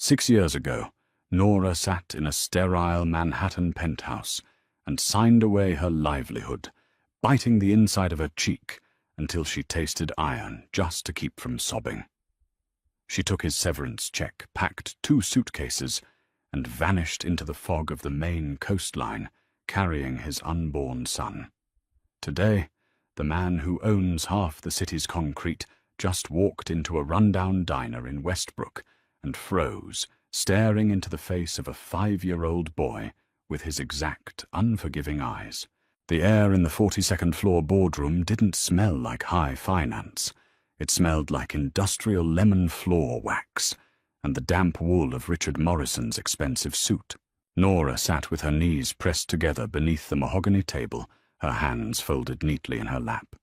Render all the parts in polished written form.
6 years ago, Nora sat in a sterile Manhattan penthouse and signed away her livelihood, biting the inside of her cheek until she tasted iron just to keep from sobbing. She took his severance check, packed 2 suitcases, and vanished into the fog of the Maine coastline, carrying his unborn son. Today, the man who owns half the city's concrete just walked into a rundown diner in Westbrook and froze, staring into the face of a 5-year-old boy with his exact, unforgiving eyes. The air in the 42nd floor boardroom didn't smell like high finance. It smelled like industrial lemon floor wax and the damp wool of Richard Morrison's expensive suit. Nora sat with her knees pressed together beneath the mahogany table, her hands folded neatly in her lap.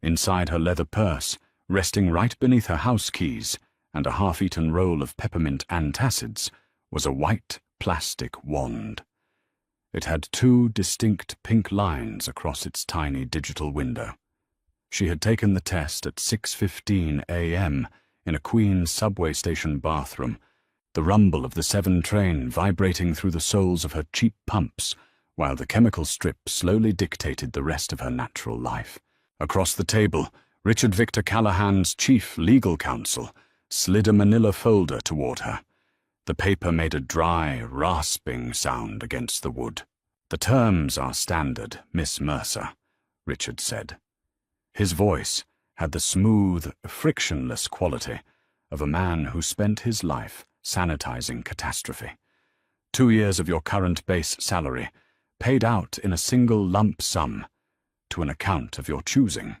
Inside her leather purse, resting right beneath her house keys and a half-eaten roll of peppermint antacids, was a white plastic wand. It had 2 distinct pink lines across its tiny digital window. She had taken the test at 6:15 a.m. in a Queens subway station bathroom, the rumble of the 7 train vibrating through the soles of her cheap pumps, while the chemical strip slowly dictated the rest of her natural life. Across the table, Richard Victor Callahan's chief legal counsel slid a manila folder toward her. The paper made a dry, rasping sound against the wood. "The terms are standard, Miss Mercer," Richard said. His voice had the smooth, frictionless quality of a man who spent his life sanitizing catastrophe. 2 years of your current base salary, paid out in a single lump sum, to an account of your choosing.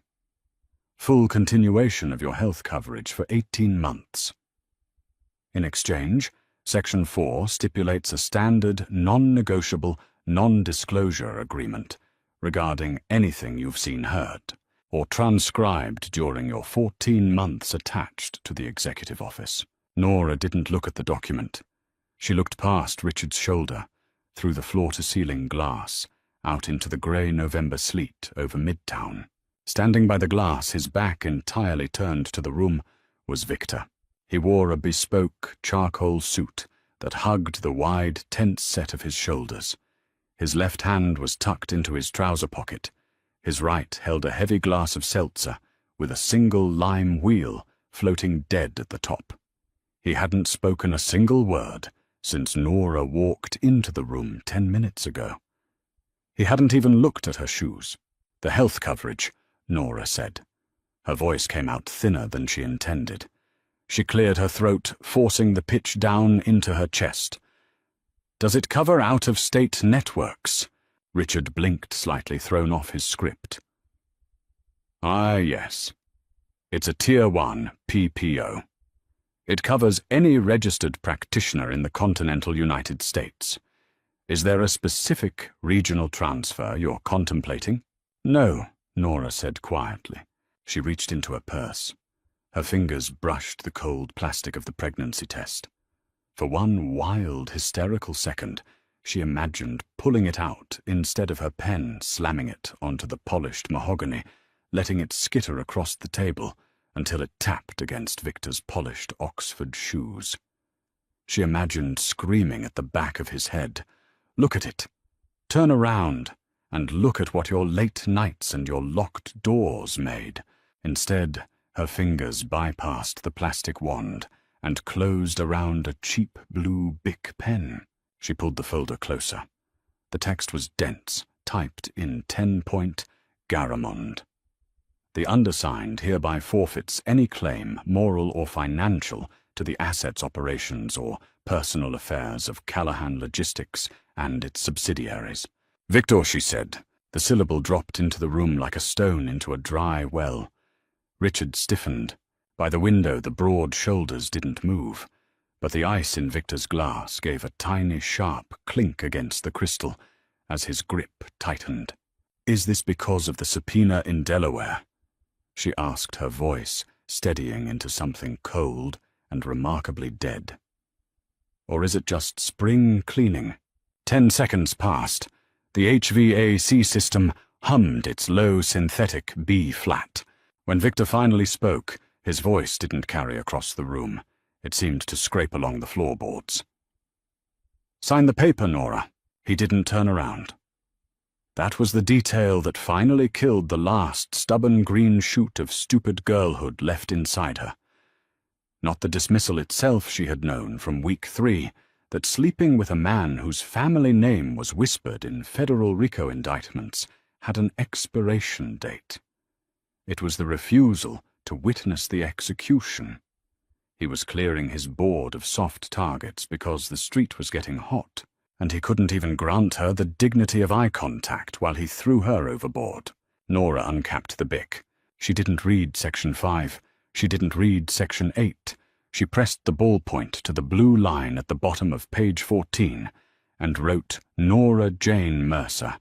Full continuation of your health coverage for 18 months. In exchange, Section 4 stipulates a standard, non-negotiable, non-disclosure agreement regarding anything you've seen heard or transcribed during your 14 months attached to the executive office. Nora didn't look at the document. She looked past Richard's shoulder, through the floor-to-ceiling glass, out into the grey November sleet over Midtown. Standing by the glass, his back entirely turned to the room, was Victor. He wore a bespoke charcoal suit that hugged the wide, tense set of his shoulders. His left hand was tucked into his trouser pocket. His right held a heavy glass of seltzer with a single lime wheel floating dead at the top. He hadn't spoken a single word since Nora walked into the room 10 minutes ago. He hadn't even looked at her shoes. "The health coverage," Nora said. Her voice came out thinner than she intended. She cleared her throat, forcing the pitch down into her chest. "Does it cover out-of-state networks?" Richard blinked, slightly thrown off his script. "Ah, yes. It's a Tier 1 PPO. It covers any registered practitioner in the continental United States. Is there a specific regional transfer you're contemplating?" "No," Nora said quietly. She reached into her purse. Her fingers brushed the cold plastic of the pregnancy test. For one wild, hysterical second, she imagined pulling it out instead of her pen slamming it onto the polished mahogany, letting it skitter across the table until it tapped against Victor's polished Oxford shoes. She imagined screaming at the back of his head, "Look at it! Turn around and look at what your late nights and your locked doors made." Instead, her fingers bypassed the plastic wand and closed around a cheap blue Bic pen. She pulled the folder closer. The text was dense, typed in 10-point Garamond. "The undersigned hereby forfeits any claim, moral or financial, to the assets, operations, or personal affairs of Callahan Logistics and its subsidiaries." "Victor," she said. The syllable dropped into the room like a stone into a dry well. Richard stiffened. By the window, the broad shoulders didn't move, but the ice in Victor's glass gave a tiny, sharp clink against the crystal as his grip tightened. "Is this because of the subpoena in Delaware?" she asked, her voice steadying into something cold and remarkably dead. "Or is it just spring cleaning?" 10 seconds passed. The HVAC system hummed its low synthetic B-flat. When Victor finally spoke, his voice didn't carry across the room. It seemed to scrape along the floorboards. "Sign the paper, Nora." He didn't turn around. That was the detail that finally killed the last stubborn green shoot of stupid girlhood left inside her. Not the dismissal itself she had known from week 3, that sleeping with a man whose family name was whispered in federal RICO indictments had an expiration date. It was the refusal to witness the execution. He was clearing his board of soft targets because the street was getting hot, and he couldn't even grant her the dignity of eye contact while he threw her overboard. Nora uncapped the Bic. She didn't read Section 5. She didn't read Section 8. She pressed the ballpoint to the blue line at the bottom of page 14 and wrote Nora Jane Mercer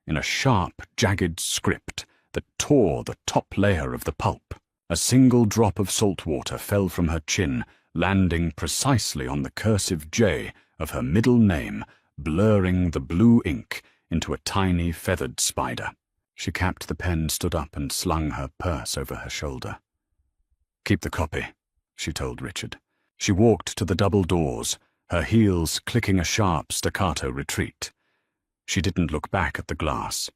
in a sharp, jagged script that tore the top layer of the pulp. A single drop of salt water fell from her chin, landing precisely on the cursive J of her middle name, blurring the blue ink into a tiny feathered spider. She capped the pen, stood up, and slung her purse over her shoulder. "Keep the copy," she told Richard. She walked to the double doors, her heels clicking a sharp staccato retreat. She didn't look back at the glass.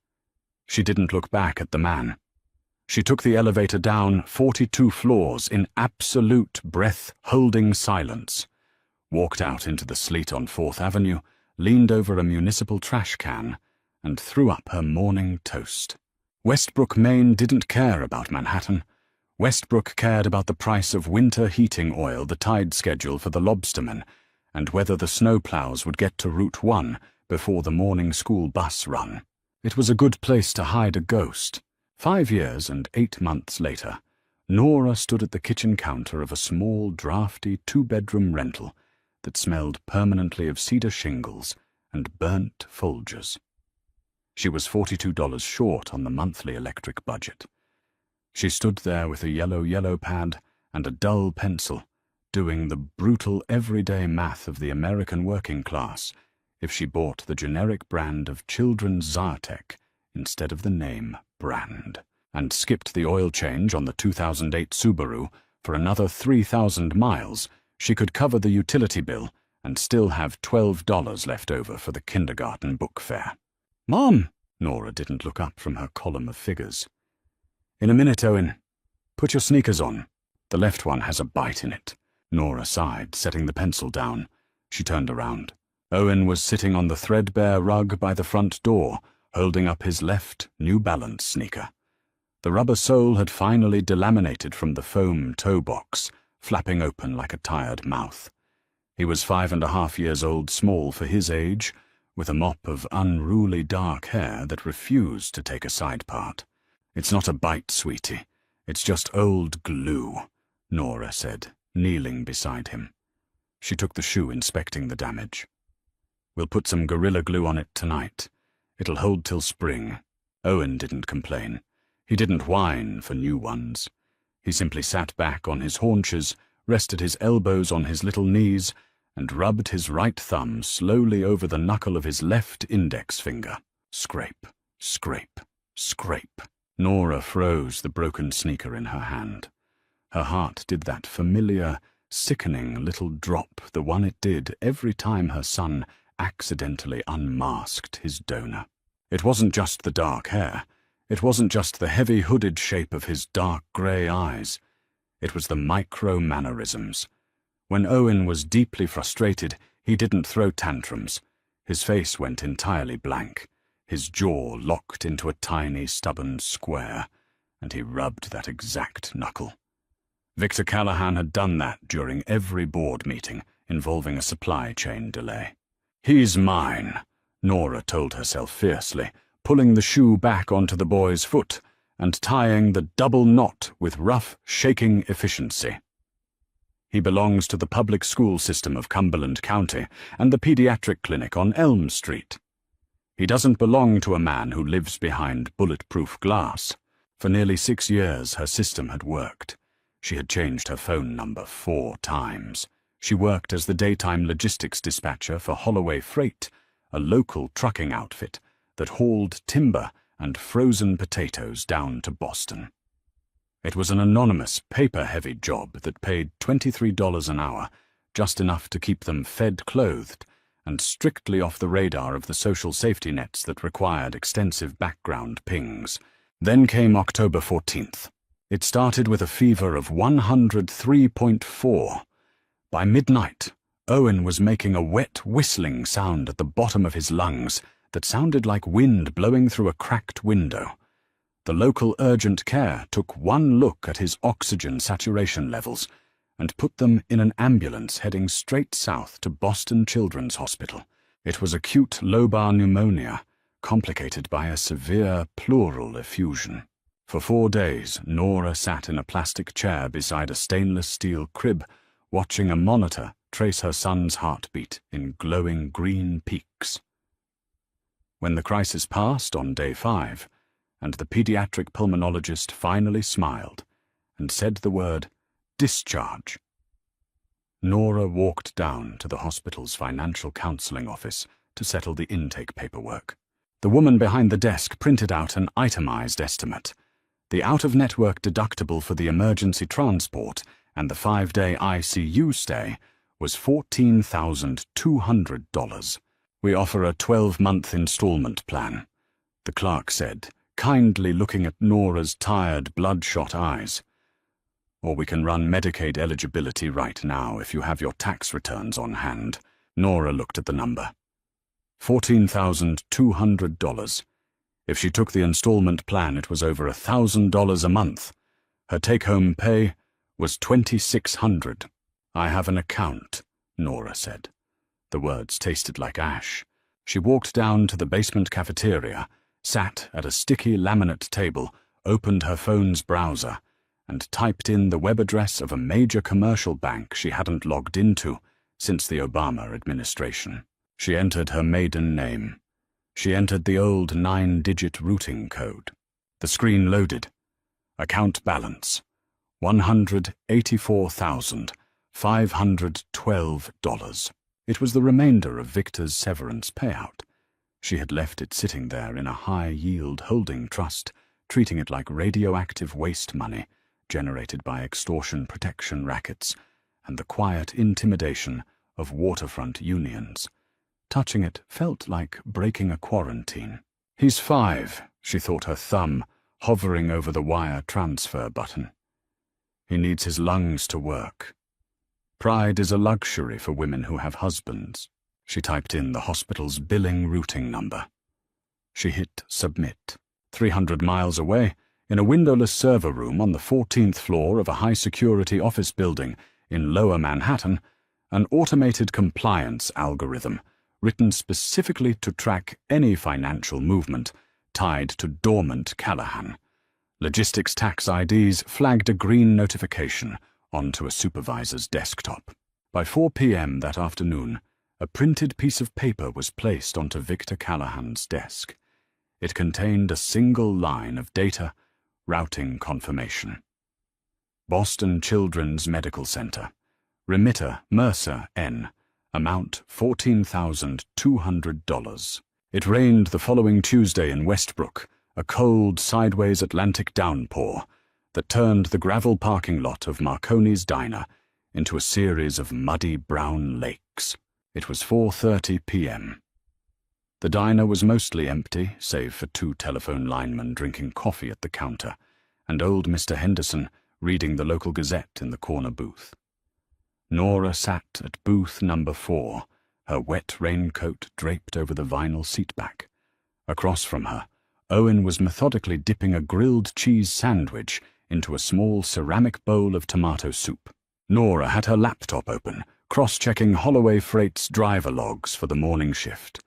She didn't look back at the man. She took the elevator down 42 floors in absolute breath-holding silence, walked out into the sleet on 4th Avenue, leaned over a municipal trash can, and threw up her morning toast. Westbrook, Maine didn't care about Manhattan. Westbrook cared about the price of winter heating oil, the tide schedule for the lobstermen, and whether the snowplows would get to Route 1 before the morning school bus run. It was a good place to hide a ghost. 5 years and 8 months later, Nora stood at the kitchen counter of a small, drafty 2-bedroom rental that smelled permanently of cedar shingles and burnt Folgers. She was $42 short on the monthly electric budget. She stood there with a yellow pad and a dull pencil, doing the brutal everyday math of the American working class if she bought the generic brand of children's Zartec instead of the name brand, and skipped the oil change on the 2008 Subaru for another 3,000 miles. She could cover the utility bill and still have $12 left over for the kindergarten book fare. "Mom!" Nora didn't look up from her column of figures. "In a minute, Owen. Put your sneakers on. The left one has a bite in it." Nora sighed, setting the pencil down. She turned around. Owen was sitting on the threadbare rug by the front door, holding up his left New Balance sneaker. The rubber sole had finally delaminated from the foam toe box, flapping open like a tired mouth. He was 5.5 years old, small for his age, with a mop of unruly dark hair that refused to take a side part. "It's not a bite, sweetie. It's just old glue," Nora said, kneeling beside him. She took the shoe, inspecting the damage. "We'll put some Gorilla Glue on it tonight. It'll hold till spring." Owen didn't complain. He didn't whine for new ones. He simply sat back on his haunches, rested his elbows on his little knees, and rubbed his right thumb slowly over the knuckle of his left index finger. Scrape, scrape, scrape. Nora froze the broken sneaker in her hand. Her heart did that familiar, sickening little drop, the one it did every time her son accidentally unmasked his donor. It wasn't just the dark hair. It wasn't just the heavy hooded shape of his dark grey eyes. It was the micro-mannerisms. When Owen was deeply frustrated, he didn't throw tantrums. His face went entirely blank. His jaw locked into a tiny, stubborn square, and he rubbed that exact knuckle. Victor Callahan had done that during every board meeting involving a supply chain delay. "He's mine," Nora told herself fiercely, pulling the shoe back onto the boy's foot and tying the double knot with rough, shaking efficiency. "He belongs to the public school system of Cumberland County and the pediatric clinic on Elm Street. He doesn't belong to a man who lives behind bulletproof glass." For nearly 6 years her system had worked. She had changed her phone number 4 times. She worked as the daytime logistics dispatcher for Holloway Freight, a local trucking outfit that hauled timber and frozen potatoes down to Boston. It was an anonymous, paper-heavy job that paid $23 an hour, just enough to keep them fed, clothed, and strictly off the radar of the social safety nets that required extensive background pings. Then came October 14th. It started with a fever of 103.4. By midnight, Owen was making a wet, whistling sound at the bottom of his lungs that sounded like wind blowing through a cracked window. The local urgent care took one look at his oxygen saturation levels and put them in an ambulance heading straight south to Boston Children's Hospital. It was acute lobar pneumonia, complicated by a severe pleural effusion. For 4 days, Nora sat in a plastic chair beside a stainless steel crib, watching a monitor trace her son's heartbeat in glowing green peaks. When the crisis passed on day 5, and the pediatric pulmonologist finally smiled and said the word discharge, Nora walked down to the hospital's financial counseling office to settle the intake paperwork. The woman behind the desk printed out an itemized estimate. The out-of-network deductible for the emergency transport and the 5-day ICU stay was $14,200. We offer a 12-month installment plan, the clerk said, kindly looking at Nora's tired, bloodshot eyes. Or we can run Medicaid eligibility right now if you have your tax returns on hand. Nora looked at the number. $14,200. If she took the installment plan, it was over $1,000 a month. Her take-home pay was $2,600. I have an account, Nora said. The words tasted like ash. She walked down to the basement cafeteria, sat at a sticky laminate table, opened her phone's browser, and typed in the web address of a major commercial bank she hadn't logged into since the Obama administration. She entered her maiden name. She entered the old 9-digit routing code. The screen loaded. Account balance: $184,512. It was the remainder of Victor's severance payout. She had left it sitting there in a high-yield holding trust, treating it like radioactive waste money generated by extortion protection rackets and the quiet intimidation of waterfront unions. Touching it felt like breaking a quarantine. He's 5, she thought, her thumb hovering over the wire transfer button. He needs his lungs to work. Pride is a luxury for women who have husbands. She typed in the hospital's billing routing number. She hit submit. 300 miles away, in a windowless server room on the 14th floor of a high-security office building in Lower Manhattan, an automated compliance algorithm written specifically to track any financial movement tied to dormant Callahan. Logistics tax IDs flagged a green notification onto a supervisor's desktop. By 4 p.m. that afternoon, a printed piece of paper was placed onto Victor Callahan's desk. It contained a single line of data, routing confirmation. Boston Children's Medical Center. Remitter Mercer N. Amount $14,200. It rained the following Tuesday in Westbrook, a cold, sideways Atlantic downpour that turned the gravel parking lot of Marconi's Diner into a series of muddy brown lakes. It was 4:30 p.m. The diner was mostly empty, save for 2 telephone linemen drinking coffee at the counter, and old Mr. Henderson reading the local Gazette in the corner booth. Nora sat at booth number 4, her wet raincoat draped over the vinyl seatback. Across from her, Owen was methodically dipping a grilled cheese sandwich into a small ceramic bowl of tomato soup. Nora had her laptop open, cross-checking Holloway Freight's driver logs for the morning shift.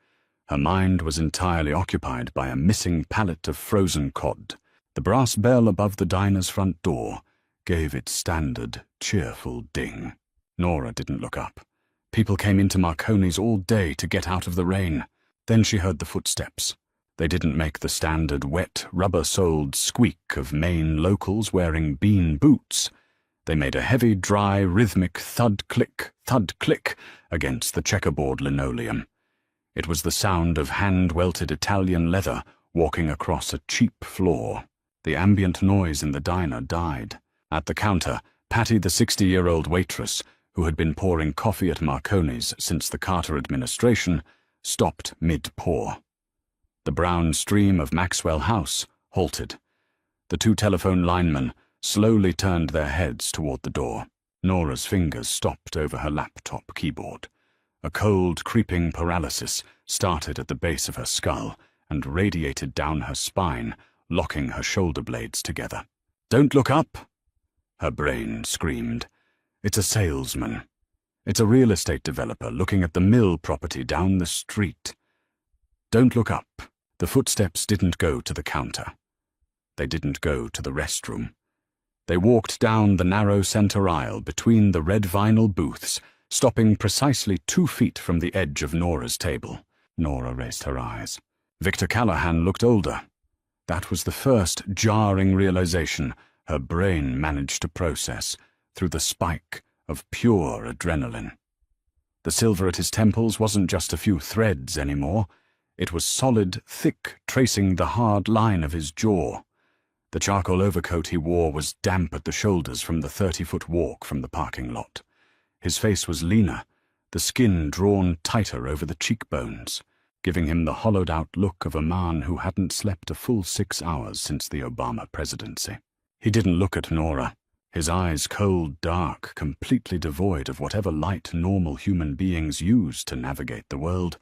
Her mind was entirely occupied by a missing pallet of frozen cod. The brass bell above the diner's front door gave its standard, cheerful ding. Nora didn't look up. People came into Marconi's all day to get out of the rain. Then she heard the footsteps. They didn't make the standard wet, rubber-soled squeak of Maine locals wearing bean boots. They made a heavy, dry, rhythmic thud-click against the checkerboard linoleum. It was the sound of hand-welted Italian leather walking across a cheap floor. The ambient noise in the diner died. At the counter, Patty, the 60-year-old waitress, who had been pouring coffee at Marconi's since the Carter administration, stopped mid-pour. The brown stream of Maxwell House halted. The two telephone linemen slowly turned their heads toward the door. Nora's fingers stopped over her laptop keyboard. A cold, creeping paralysis started at the base of her skull and radiated down her spine, locking her shoulder blades together. "Don't look up!" her brain screamed. "It's a salesman. It's a real estate developer looking at the mill property down the street. Don't look up." The footsteps didn't go to the counter. They didn't go to the restroom. They walked down the narrow center aisle between the red vinyl booths, stopping precisely 2 feet from the edge of Nora's table. Nora raised her eyes. Victor Callahan looked older. That was the first jarring realization her brain managed to process through the spike of pure adrenaline. The silver at his temples wasn't just a few threads anymore. It was solid, thick, tracing the hard line of his jaw. The charcoal overcoat he wore was damp at the shoulders from the 30-foot walk from the parking lot. His face was leaner, the skin drawn tighter over the cheekbones, giving him the hollowed-out look of a man who hadn't slept a full 6 hours since the Obama presidency. He didn't look at Nora. His eyes, cold, dark, completely devoid of whatever light normal human beings use to navigate the world,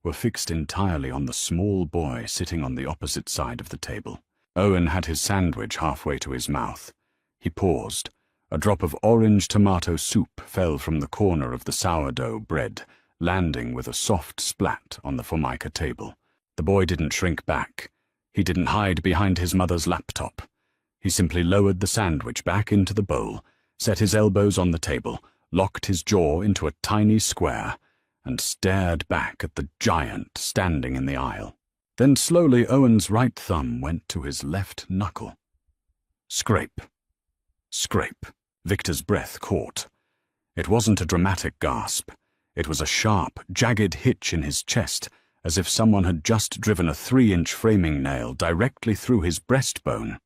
were fixed entirely on the small boy sitting on the opposite side of the table. Owen had his sandwich halfway to his mouth. He paused. A drop of orange tomato soup fell from the corner of the sourdough bread, landing with a soft splat on the Formica table. The boy didn't shrink back. He didn't hide behind his mother's laptop. He simply lowered the sandwich back into the bowl, set his elbows on the table, locked his jaw into a tiny square, and stared back at the giant standing in the aisle. Then slowly Owen's right thumb went to his left knuckle. Scrape. Scrape. Victor's breath caught. It wasn't a dramatic gasp. It was a sharp, jagged hitch in his chest, as if someone had just driven a 3-inch framing nail directly through his breastbone.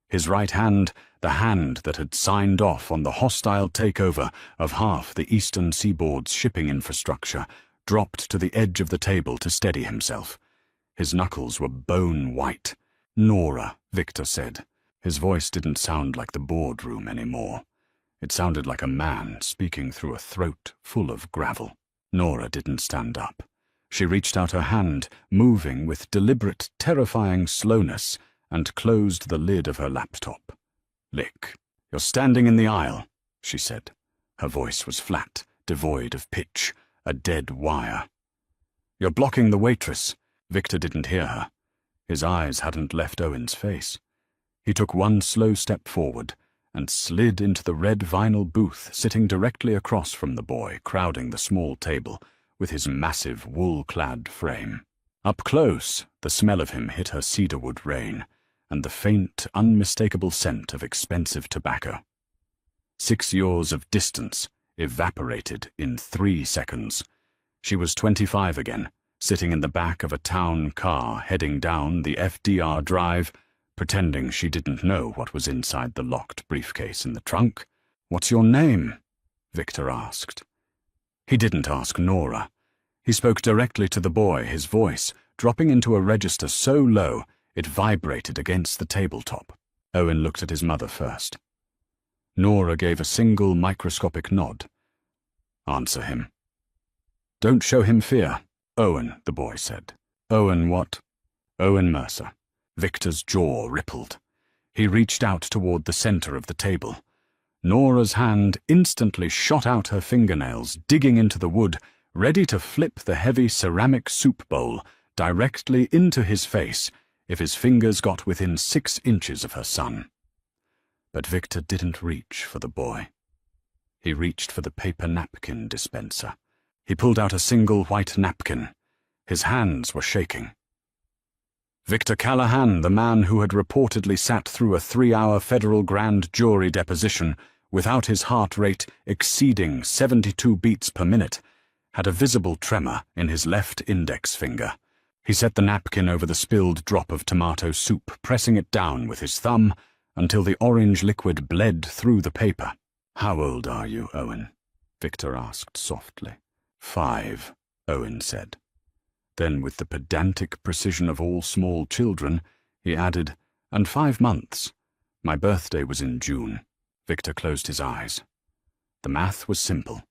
His right hand, the hand that had signed off on the hostile takeover of half the eastern seaboard's shipping infrastructure, dropped to the edge of the table to steady himself. His knuckles were bone white. "Nora," Victor said. His voice didn't sound like the boardroom anymore. It sounded like a man speaking through a throat full of gravel. Nora didn't stand up. She reached out her hand, moving with deliberate, terrifying slowness, and closed the lid of her laptop. "Lick. You're standing in the aisle," she said. Her voice was flat, devoid of pitch, a dead wire. "You're blocking the waitress." Victor didn't hear her. His eyes hadn't left Owen's face. He took one slow step forward and slid into the red vinyl booth sitting directly across from the boy crowding the small table with his massive wool-clad frame. Up close, the smell of him hit her cedarwood rain, and the faint, unmistakable scent of expensive tobacco. 6 years of distance evaporated in 3 seconds. She was 25 again, sitting in the back of a town car heading down the FDR drive, pretending she didn't know what was inside the locked briefcase in the trunk. "What's your name?" Victor asked. He didn't ask Nora. He spoke directly to the boy, his voice dropping into a register so low it vibrated against the tabletop. Owen looked at his mother first. Nora gave a single microscopic nod. "Answer him." "Don't show him fear." "Owen," the boy said. "Owen what?" "Owen Mercer." Victor's jaw rippled. He reached out toward the center of the table. Nora's hand instantly shot out her fingernails, digging into the wood, ready to flip the heavy ceramic soup bowl directly into his face if his fingers got within 6 inches of her son. But Victor didn't reach for the boy. He reached for the paper napkin dispenser. He pulled out a single white napkin. His hands were shaking. Victor Callahan, the man who had reportedly sat through a 3-hour federal grand jury deposition without his heart rate exceeding 72 beats per minute, had a visible tremor in his left index finger. He set the napkin over the spilled drop of tomato soup, pressing it down with his thumb until the orange liquid bled through the paper. "How old are you, Owen?" Victor asked softly. "5, Owen said. Then, with the pedantic precision of all small children, he added, "And 5 months. My birthday was in June." Victor closed his eyes. The math was simple.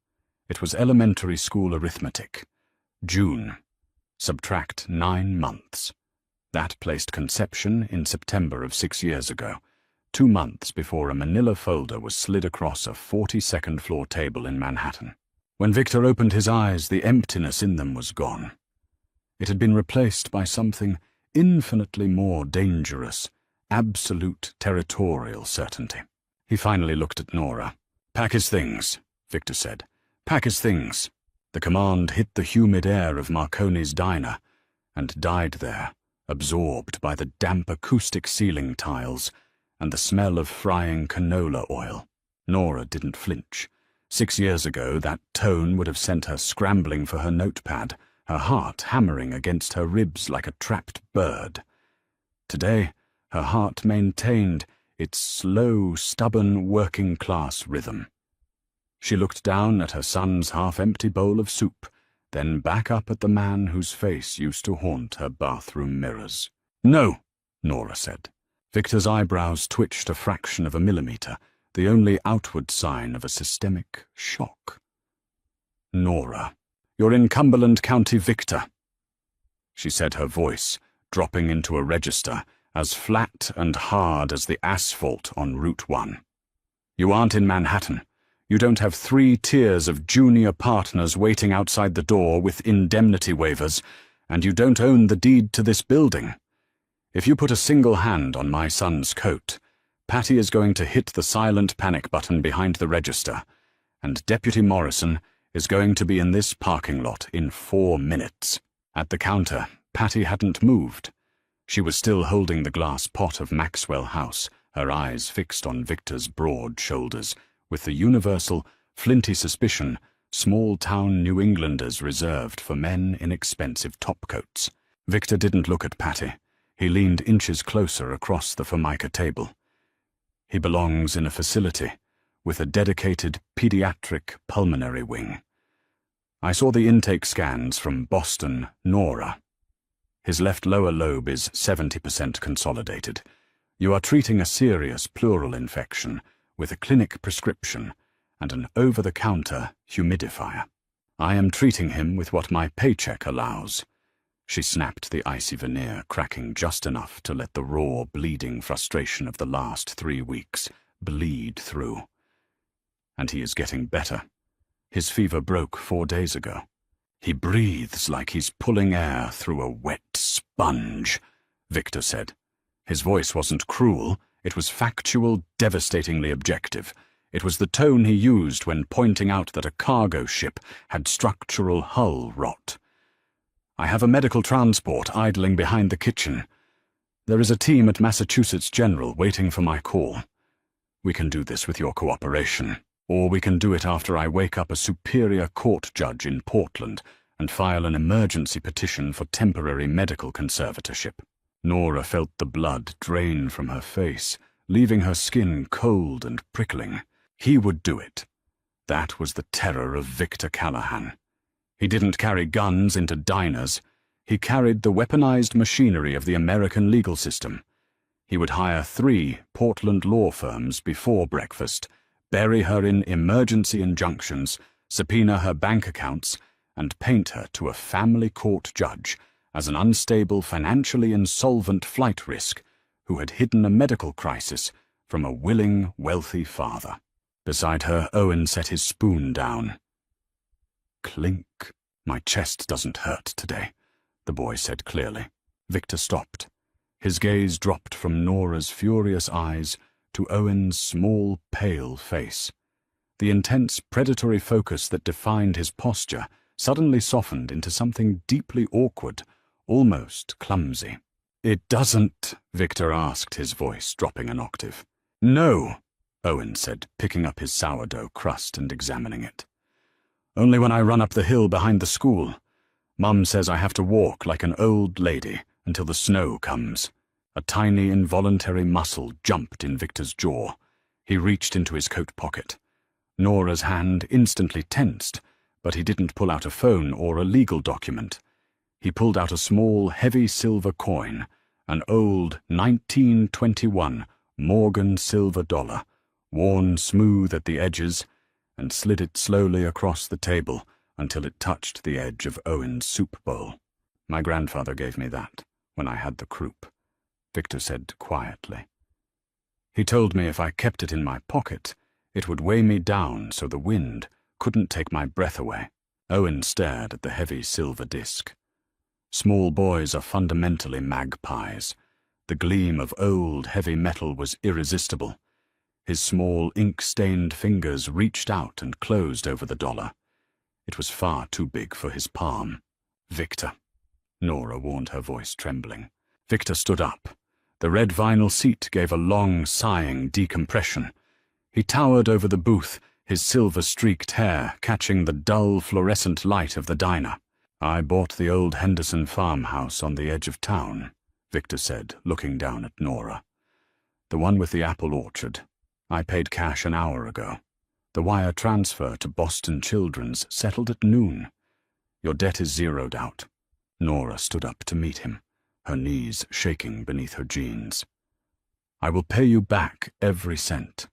It was elementary school arithmetic. June. Subtract 9 months. That placed conception in September of 6 years ago, 2 months before a manila folder was slid across a 42nd floor table in Manhattan. When Victor opened his eyes, the emptiness in them was gone. It had been replaced by something infinitely more dangerous, absolute territorial certainty. He finally looked at Nora. "Pack his things," Victor said. "Pack his things." The command hit the humid air of Marconi's diner and died there, absorbed by the damp acoustic ceiling tiles and the smell of frying canola oil. Nora didn't flinch. 6 years ago, that tone would have sent her scrambling for her notepad, her heart hammering against her ribs like a trapped bird. Today, her heart maintained its slow, stubborn, working-class rhythm. She looked down at her son's half-empty bowl of soup, then back up at the man whose face used to haunt her bathroom mirrors. "No," Nora said. Victor's eyebrows twitched a fraction of a millimeter, the only outward sign of a systemic shock. "Nora, you're in Cumberland County, Victor," she said, her voice dropping into a register as flat and hard as the asphalt on Route 1. "You aren't in Manhattan. You don't have 3 tiers of junior partners waiting outside the door with indemnity waivers, and you don't own the deed to this building. If you put a single hand on my son's coat, Patty is going to hit the silent panic button behind the register, and Deputy Morrison is going to be in this parking lot in 4 minutes. At the counter, Patty hadn't moved. She was still holding the glass pot of Maxwell House, her eyes fixed on Victor's broad shoulders, with the universal, flinty suspicion small-town New Englanders reserved for men in expensive topcoats. Victor didn't look at Patty. He leaned inches closer across the Formica table. He belongs in a facility with a dedicated pediatric pulmonary wing. I saw the intake scans from Boston, Nora. His left lower lobe is 70% consolidated. You are treating a serious pleural infection with a clinic prescription and an over-the-counter humidifier. I am treating him with what my paycheck allows." She snapped the icy veneer, cracking just enough to let the raw, bleeding frustration of the last 3 weeks bleed through. "And he is getting better. His fever broke 4 days ago. He breathes like he's pulling air through a wet sponge," Victor said. His voice wasn't cruel. It was factual, devastatingly objective. It was the tone he used when pointing out that a cargo ship had structural hull rot. "I have a medical transport idling behind the kitchen. There is a team at Massachusetts General waiting for my call. We can do this with your cooperation, or we can do it after I wake up a superior court judge in Portland and file an emergency petition for temporary medical conservatorship." Nora felt the blood drain from her face, leaving her skin cold and prickling. He would do it. That was the terror of Victor Callahan. He didn't carry guns into diners. He carried the weaponized machinery of the American legal system. He would hire 3 Portland law firms before breakfast, bury her in emergency injunctions, subpoena her bank accounts, and paint her to a family court judge as an unstable, financially insolvent flight risk who had hidden a medical crisis from a willing, wealthy father. Beside her, Owen set his spoon down. "Clink. My chest doesn't hurt today," the boy said clearly. Victor stopped. His gaze dropped from Nora's furious eyes to Owen's small, pale face. The intense, predatory focus that defined his posture suddenly softened into something deeply awkward, almost clumsy. "It doesn't?" Victor asked, his voice dropping an octave. "No," Owen said, picking up his sourdough crust and examining it. "Only when I run up the hill behind the school. Mum says I have to walk like an old lady until the snow comes. A tiny involuntary muscle jumped in Victor's jaw. He reached into his coat pocket. Nora's hand instantly tensed, but he didn't pull out a phone or a legal document. He pulled out a small, heavy silver coin, an old 1921 Morgan silver dollar, worn smooth at the edges, and slid it slowly across the table until it touched the edge of Owen's soup bowl. My grandfather gave me that when I had the croup, Victor said quietly. He told me if I kept it in my pocket, it would weigh me down so the wind couldn't take my breath away. Owen stared at the heavy silver disc. Small boys are fundamentally magpies. The gleam of old, heavy metal was irresistible. His small, ink-stained fingers reached out and closed over the dollar. It was far too big for his palm. "Victor," Nora warned, her voice trembling. Victor stood up. The red vinyl seat gave a long, sighing decompression. He towered over the booth, his silver-streaked hair catching the dull, fluorescent light of the diner. "I bought the old Henderson farmhouse on the edge of town," Victor said, looking down at Nora. "The one with the apple orchard. I paid cash an hour ago. The wire transfer to Boston Children's settled at noon. Your debt is zeroed out." Nora stood up to meet him, her knees shaking beneath her jeans. "I will pay you back every cent.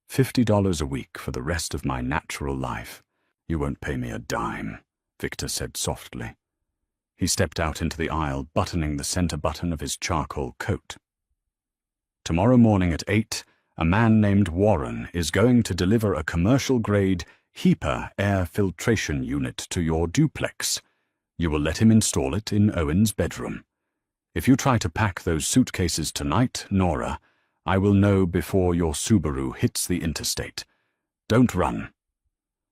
$50 a week for the rest of my natural life." "You won't pay me a dime," Victor said softly. He stepped out into the aisle, buttoning the center button of his charcoal coat. "Tomorrow morning at 8, a man named Warren is going to deliver a commercial-grade HEPA air filtration unit to your duplex. You will let him install it in Owen's bedroom. If you try to pack those suitcases tonight, Nora, I will know before your Subaru hits the interstate. Don't run.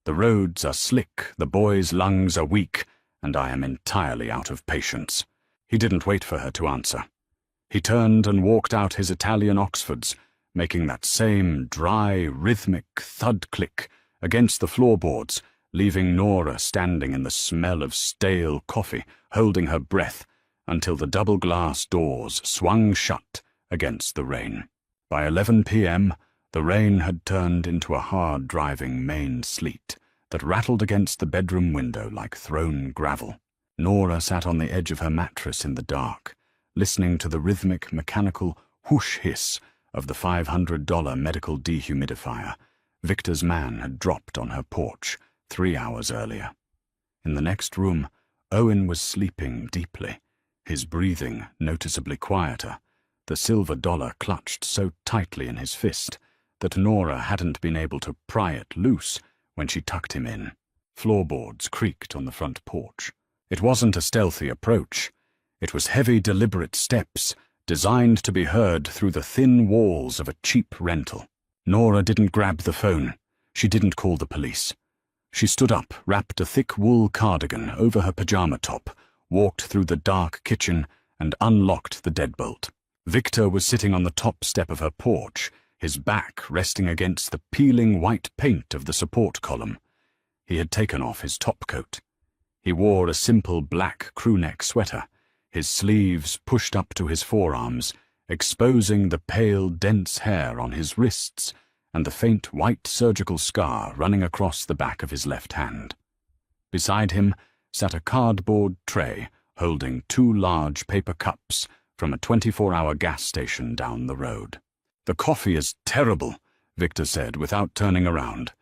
The roads are slick, the boy's lungs are weak, and I am entirely out of patience." He didn't wait for her to answer. He turned and walked out his Italian Oxfords, making that same dry, rhythmic thud-click against the floorboards, leaving Nora standing in the smell of stale coffee, holding her breath, until the double-glass doors swung shut against the rain. By 11 p.m., the rain had turned into a hard-driving Maine sleet that rattled against the bedroom window like thrown gravel. Nora sat on the edge of her mattress in the dark, listening to the rhythmic, mechanical whoosh-hiss of the $500 medical dehumidifier Victor's man had dropped on her porch 3 hours earlier. In the next room, Owen was sleeping deeply, his breathing noticeably quieter, the silver dollar clutched so tightly in his fist that Nora hadn't been able to pry it loose when she tucked him in. Floorboards creaked on the front porch. It wasn't a stealthy approach. It was heavy, deliberate steps, designed to be heard through the thin walls of a cheap rental. Nora didn't grab the phone. She didn't call the police. She stood up, wrapped a thick wool cardigan over her pajama top, walked through the dark kitchen, and unlocked the deadbolt. Victor was sitting on the top step of her porch, his back resting against the peeling white paint of the support column. He had taken off his topcoat. He wore a simple black crewneck sweater, his sleeves pushed up to his forearms, exposing the pale, dense hair on his wrists and the faint white surgical scar running across the back of his left hand. Beside him sat a cardboard tray holding 2 large paper cups from a 24-hour gas station down the road. "The coffee is terrible," Victor said without turning around.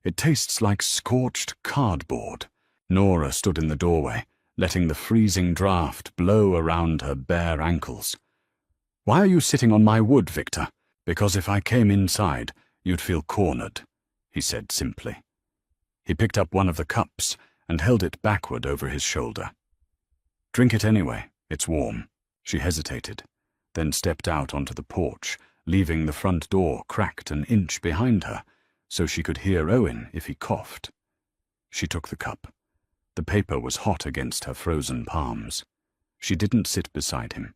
"It tastes like scorched cardboard." Nora stood in the doorway, letting the freezing draft blow around her bare ankles. "Why are you sitting on my wood, Victor?" "Because if I came inside, you'd feel cornered," he said simply. He picked up one of the cups and held it backward over his shoulder. "Drink it anyway, it's warm." She hesitated, then stepped out onto the porch, leaving the front door cracked an inch behind her, so she could hear Owen if he coughed. She took the cup. The paper was hot against her frozen palms. She didn't sit beside him.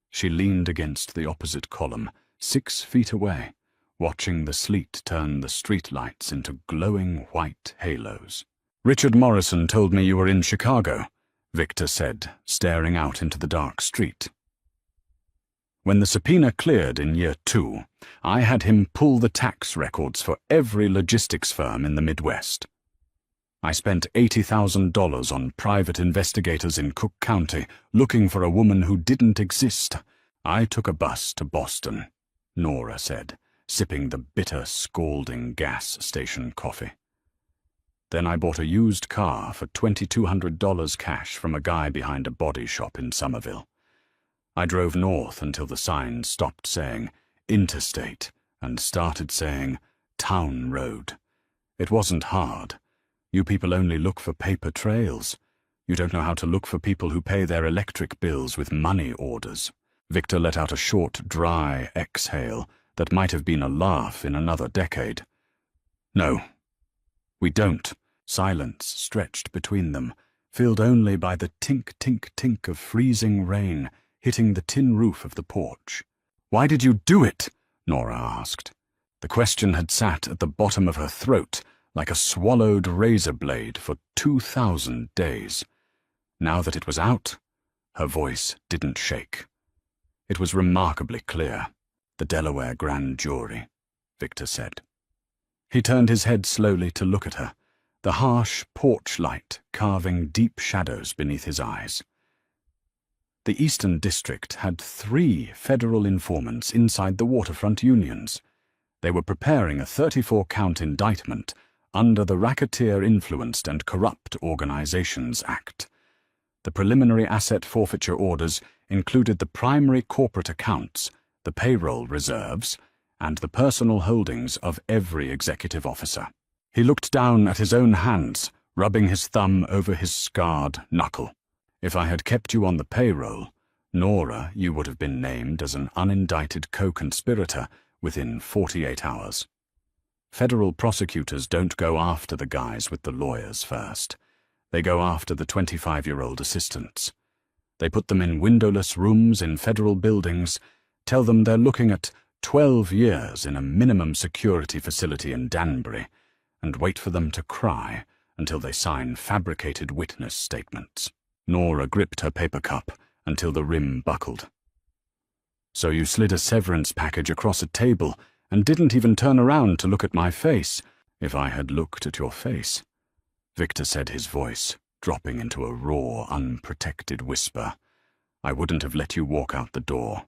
She leaned against the opposite column, 6 feet away, watching the sleet turn the streetlights into glowing white halos. "Richard Morrison told me you were in Chicago," Victor said, staring out into the dark street. When the subpoena cleared in year 2, I had him pull the tax records for every logistics firm in the Midwest. I spent $80,000 on private investigators in Cook County looking for a woman who didn't exist. I took a bus to Boston, Nora said, sipping the bitter, scalding gas station coffee. Then I bought a used car for $2,200 cash from a guy behind a body shop in Somerville. I drove north until the sign stopped saying Interstate and started saying Town Road. It wasn't hard. You people only look for paper trails. You don't know how to look for people who pay their electric bills with money orders. Victor let out a short, dry exhale that might have been a laugh in another decade. No, we don't. Silence stretched between them, filled only by the tink, tink, tink of freezing rain hitting the tin roof of the porch. "Why did you do it?" Nora asked. The question had sat at the bottom of her throat like a swallowed razor blade for 2,000 days. Now that it was out, her voice didn't shake. It was remarkably clear. The Delaware grand jury, Victor said. He turned his head slowly to look at her, the harsh porch light carving deep shadows beneath his eyes. The Eastern District had 3 federal informants inside the waterfront unions. They were preparing a 34-count indictment under the Racketeer-Influenced and Corrupt Organizations Act. The preliminary asset forfeiture orders included the primary corporate accounts, the payroll reserves, and the personal holdings of every executive officer. He looked down at his own hands, rubbing his thumb over his scarred knuckle. If I had kept you on the payroll, Nora, you would have been named as an unindicted co-conspirator within 48 hours. Federal prosecutors don't go after the guys with the lawyers first. They go after the 25-year-old assistants. They put them in windowless rooms in federal buildings, tell them they're looking at 12 years in a minimum security facility in Danbury, and wait for them to cry until they sign fabricated witness statements. Nora gripped her paper cup until the rim buckled. "So you slid a severance package across a table and didn't even turn around to look at my face. If I had looked at your face," Victor said, his voice dropping into a raw, unprotected whisper, "I wouldn't have let you walk out the door.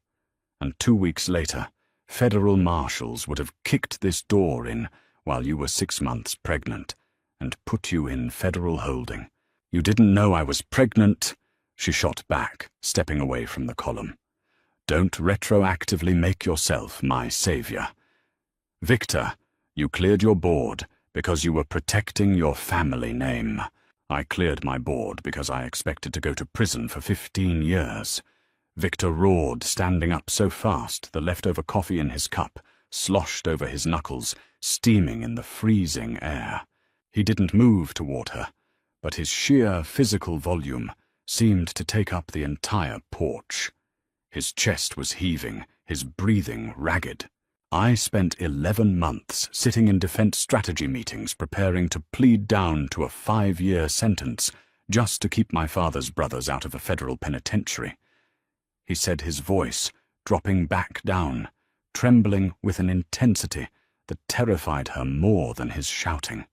And 2 weeks later, federal marshals would have kicked this door in while you were 6 months pregnant and put you in federal holding. You didn't know I was pregnant," she shot back, stepping away from the column. "Don't retroactively make yourself my savior. Victor, you cleared your board because you were protecting your family name. I cleared my board because I expected to go to prison for 15 years. Victor roared, standing up so fast the leftover coffee in his cup sloshed over his knuckles, steaming in the freezing air. He didn't move toward her, but his sheer physical volume seemed to take up the entire porch. His chest was heaving, his breathing ragged. I spent 11 months sitting in defense strategy meetings preparing to plead down to a 5-year sentence just to keep my father's brothers out of a federal penitentiary. He said, his voice dropping back down, trembling with an intensity that terrified her more than his shouting.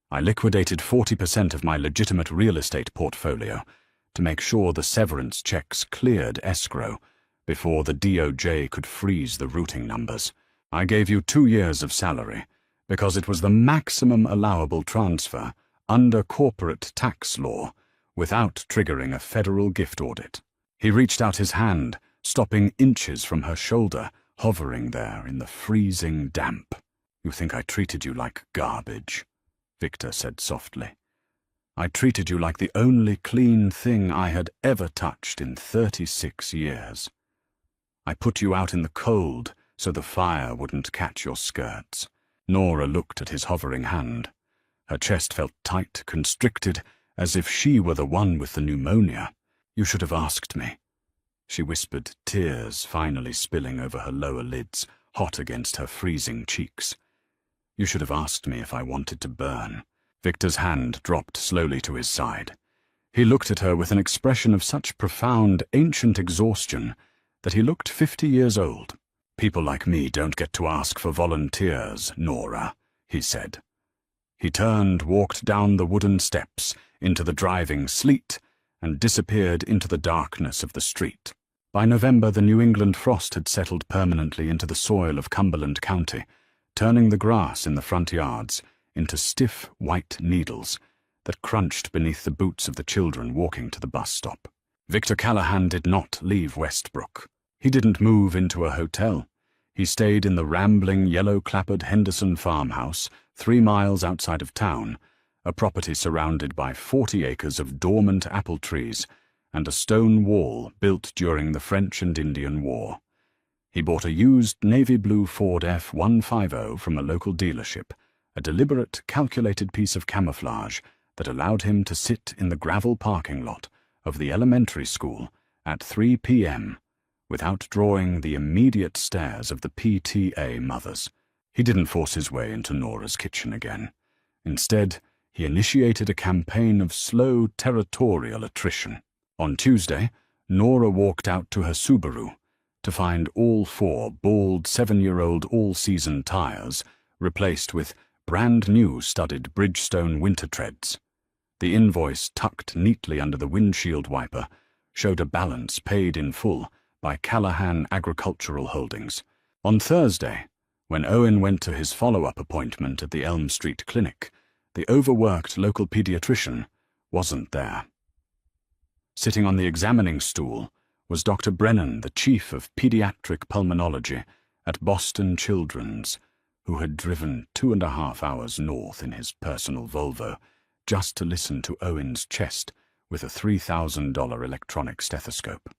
I liquidated 40% of my legitimate real estate portfolio to make sure the severance checks cleared escrow before the DOJ could freeze the routing numbers. I gave you 2 years of salary because it was the maximum allowable transfer under corporate tax law without triggering a federal gift audit. He reached out his hand, stopping inches from her shoulder, hovering there in the freezing damp. "You think I treated you like garbage," Victor said softly. "I treated you like the only clean thing I had ever touched in 36 years. I put you out in the cold so the fire wouldn't catch your skirts." Nora looked at his hovering hand. Her chest felt tight, constricted, as if she were the one with the pneumonia. "You should have asked me," she whispered, tears finally spilling over her lower lids, hot against her freezing cheeks. "You should have asked me if I wanted to burn." Victor's hand dropped slowly to his side. He looked at her with an expression of such profound, ancient exhaustion that he looked 50 years old. "People like me don't get to ask for volunteers, Nora," he said. He turned, walked down the wooden steps, into the driving sleet, and disappeared into the darkness of the street. By November, the New England frost had settled permanently into the soil of Cumberland County, turning the grass in the front yards into stiff white needles that crunched beneath the boots of the children walking to the bus stop. Victor Callahan did not leave Westbrook. He didn't move into a hotel. He stayed in the rambling, yellow-clappered Henderson farmhouse 3 miles outside of town, a property surrounded by 40 acres of dormant apple trees and a stone wall built during the French and Indian War. He bought a used navy blue Ford F-150 from a local dealership, a deliberate, calculated piece of camouflage that allowed him to sit in the gravel parking lot of the elementary school at 3 p.m. without drawing the immediate stares of the PTA mothers. He didn't force his way into Nora's kitchen again. Instead, he initiated a campaign of slow, territorial attrition. On Tuesday, Nora walked out to her Subaru to find all 4 bald 7-year-old all-season tires replaced with brand-new studded Bridgestone winter treads. The invoice tucked neatly under the windshield wiper showed a balance paid in full by Callahan Agricultural Holdings. On Thursday, when Owen went to his follow-up appointment at the Elm Street Clinic, the overworked local pediatrician wasn't there. Sitting on the examining stool was Dr. Brennan, the chief of pediatric pulmonology at Boston Children's, who had driven 2.5 hours north in his personal Volvo just to listen to Owen's chest with a $3,000 electronic stethoscope.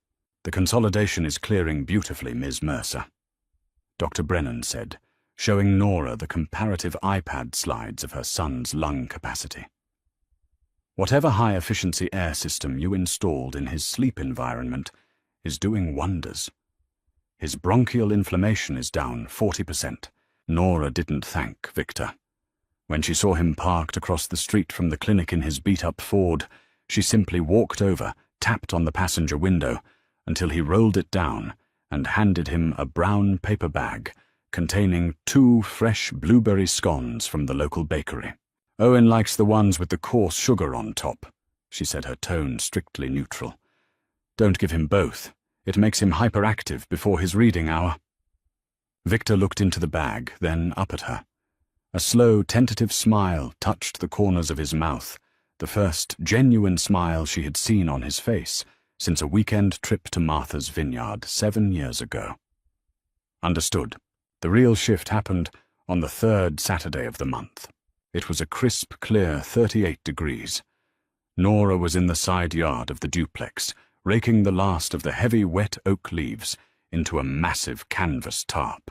"The consolidation is clearing beautifully, Ms. Mercer," Dr. Brennan said, showing Nora the comparative iPad slides of her son's lung capacity. "Whatever high-efficiency air system you installed in his sleep environment is doing wonders. His bronchial inflammation is down 40%. Nora didn't thank Victor. When she saw him parked across the street from the clinic in his beat-up Ford, she simply walked over, tapped on the passenger window, until he rolled it down and handed him a brown paper bag containing 2 fresh blueberry scones from the local bakery. "Owen likes the ones with the coarse sugar on top," she said, her tone strictly neutral. "Don't give him both. It makes him hyperactive before his reading hour." Victor looked into the bag, then up at her. A slow, tentative smile touched the corners of his mouth, the first genuine smile she had seen on his face since a weekend trip to Martha's Vineyard 7 years ago. "Understood. The real shift happened on the 3rd Saturday of the month. It was a crisp, clear 38 degrees. Nora was in the side yard of the duplex, raking the last of the heavy, wet oak leaves into a massive canvas tarp.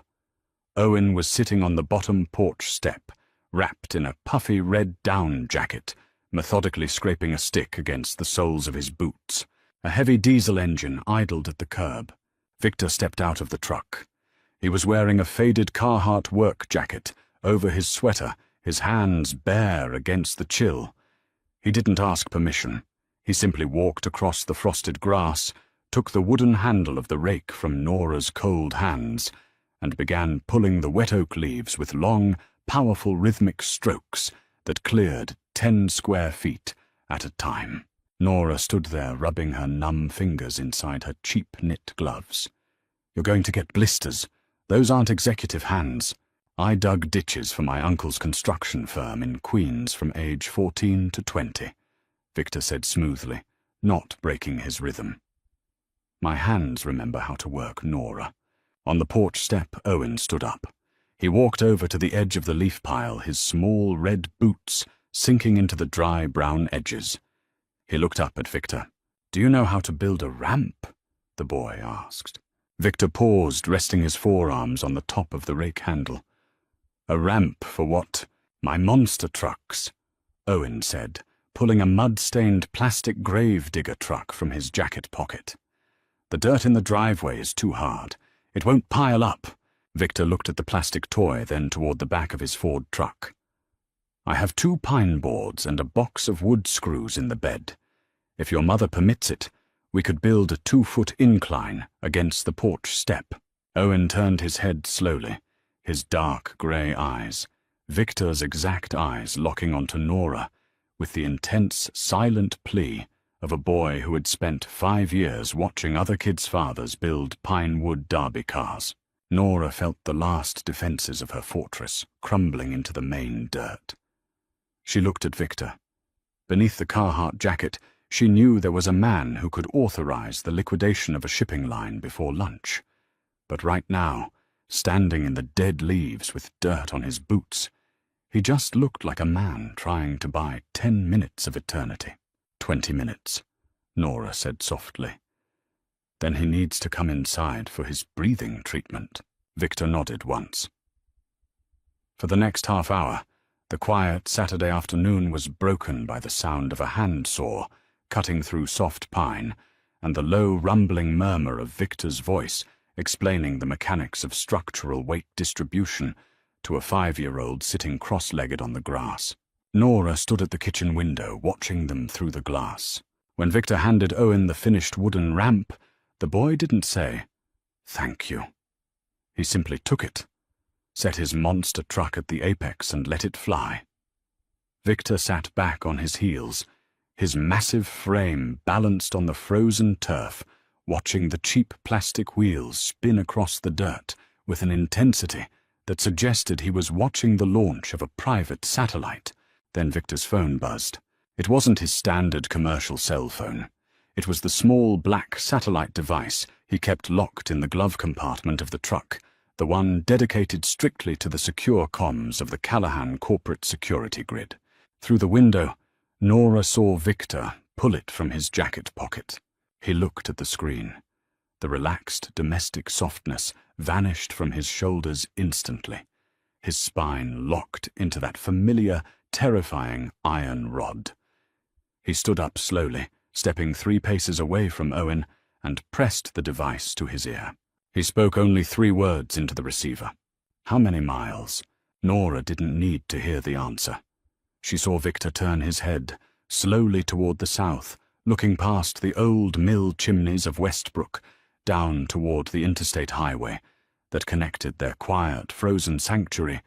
Owen was sitting on the bottom porch step, wrapped in a puffy red down jacket, methodically scraping a stick against the soles of his boots. A heavy diesel engine idled at the curb. Victor stepped out of the truck. He was wearing a faded Carhartt work jacket over his sweater, his hands bare against the chill. He didn't ask permission. He simply walked across the frosted grass, took the wooden handle of the rake from Nora's cold hands, and began pulling the wet oak leaves with long, powerful rhythmic strokes that cleared 10 square feet at a time. Nora stood there rubbing her numb fingers inside her cheap knit gloves. "You're going to get blisters. Those aren't executive hands. I dug ditches for my uncle's construction firm in Queens from age 14 to 20, Victor said smoothly, not breaking his rhythm. "My hands remember how to work, Nora." On the porch step, Owen stood up. He walked over to the edge of the leaf pile, his small red boots sinking into the dry brown edges. He looked up at Victor. "Do you know how to build a ramp?" the boy asked. Victor paused, resting his forearms on the top of the rake handle. "A ramp for what?" "My monster trucks," Owen said, pulling a mud-stained plastic grave digger truck from his jacket pocket. "The dirt in the driveway is too hard. It won't pile up." Victor looked at the plastic toy, then toward the back of his Ford truck. "I have 2 pine boards and a box of wood screws in the bed. If your mother permits it, we could build a 2-foot incline against the porch step." Owen turned his head slowly, his dark grey eyes, Victor's exact eyes, locking onto Nora with the intense, silent plea of a boy who had spent 5 years watching other kids' fathers build pine wood derby cars. Nora felt the last defences of her fortress crumbling into the main dirt. She looked at Victor. Beneath the Carhartt jacket, she knew there was a man who could authorize the liquidation of a shipping line before lunch. But right now, standing in the dead leaves with dirt on his boots, he just looked like a man trying to buy 10 minutes of eternity. 20 minutes, Nora said softly. Then he needs to come inside for his breathing treatment. Victor nodded once. For the next half hour, the quiet Saturday afternoon was broken by the sound of a handsaw cutting through soft pine and the low rumbling murmur of Victor's voice explaining the mechanics of structural weight distribution to a 5-year-old sitting cross-legged on the grass. Nora stood at the kitchen window, watching them through the glass. When Victor handed Owen the finished wooden ramp, the boy didn't say, "Thank you." He simply took it, set his monster truck at the apex and let it fly. Victor sat back on his heels, his massive frame balanced on the frozen turf, watching the cheap plastic wheels spin across the dirt with an intensity that suggested he was watching the launch of a private satellite. Then Victor's phone buzzed. It wasn't his standard commercial cell phone. It was the small black satellite device he kept locked in the glove compartment of the truck, the one dedicated strictly to the secure comms of the Callahan corporate security grid. Through the window, Nora saw Victor pull it from his jacket pocket. He looked at the screen. The relaxed domestic softness vanished from his shoulders instantly. His spine locked into that familiar, terrifying iron rod. He stood up slowly, stepping 3 paces away from Owen, and pressed the device to his ear. He spoke only 3 words into the receiver. How many miles? Nora didn't need to hear the answer. She saw Victor turn his head, slowly toward the south, looking past the old mill chimneys of Westbrook, down toward the interstate highway that connected their quiet, frozen sanctuary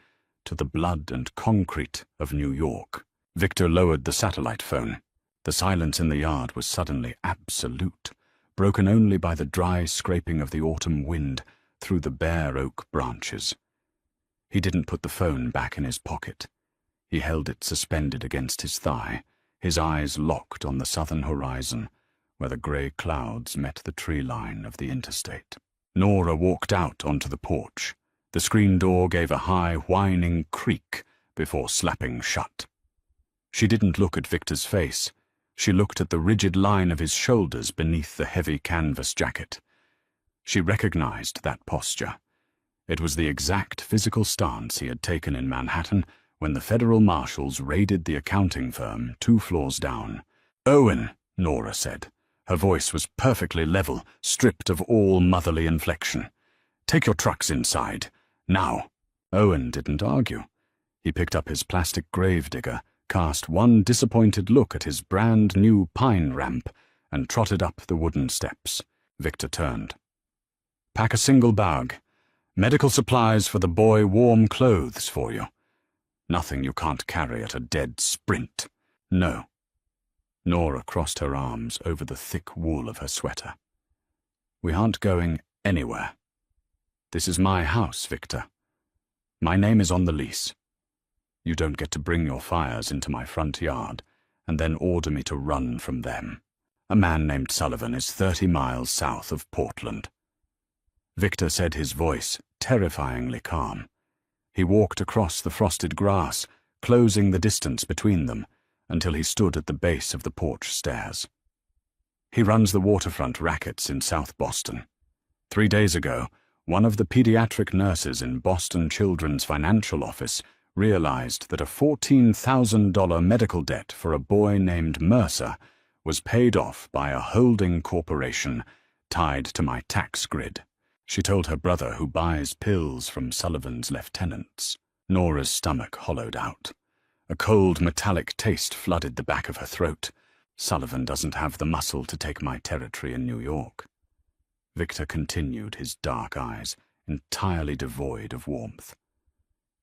to the blood and concrete of New York. Victor lowered the satellite phone. The silence in the yard was suddenly absolute, broken only by the dry scraping of the autumn wind through the bare oak branches. He didn't put the phone back in his pocket. He held it suspended against his thigh, his eyes locked on the southern horizon, where the grey clouds met the tree line of the interstate. Nora walked out onto the porch. The screen door gave a high, whining creak before slapping shut. She didn't look at Victor's face. She looked at the rigid line of his shoulders beneath the heavy canvas jacket. She recognized that posture. It was the exact physical stance he had taken in Manhattan when the federal marshals raided the accounting firm 2 floors down. "Owen," Nora said. Her voice was perfectly level, stripped of all motherly inflection. "Take your trucks inside. Now." Owen didn't argue. He picked up his plastic gravedigger, cast one disappointed look at his brand-new pine ramp, and trotted up the wooden steps. Victor turned. "Pack a single bag. Medical supplies for the boy, warm clothes for you. Nothing you can't carry at a dead sprint. No." Nora crossed her arms over the thick wool of her sweater. "We aren't going anywhere. This is my house, Victor. My name is on the lease. You don't get to bring your fires into my front yard and then order me to run from them. A man named Sullivan is 30 miles south of Portland." Victor said, his voice terrifyingly calm. He walked across the frosted grass, closing the distance between them, until he stood at the base of the porch stairs. "He runs the waterfront rackets in South Boston. 3 days ago, one of the pediatric nurses in Boston Children's financial office realized that a $14,000 medical debt for a boy named Mercer was paid off by a holding corporation tied to my tax grid. She told her brother, who buys pills from Sullivan's lieutenants." Nora's stomach hollowed out. A cold metallic taste flooded the back of her throat. Sullivan doesn't have the muscle to take my territory in New York. Victor continued, his dark eyes entirely devoid of warmth.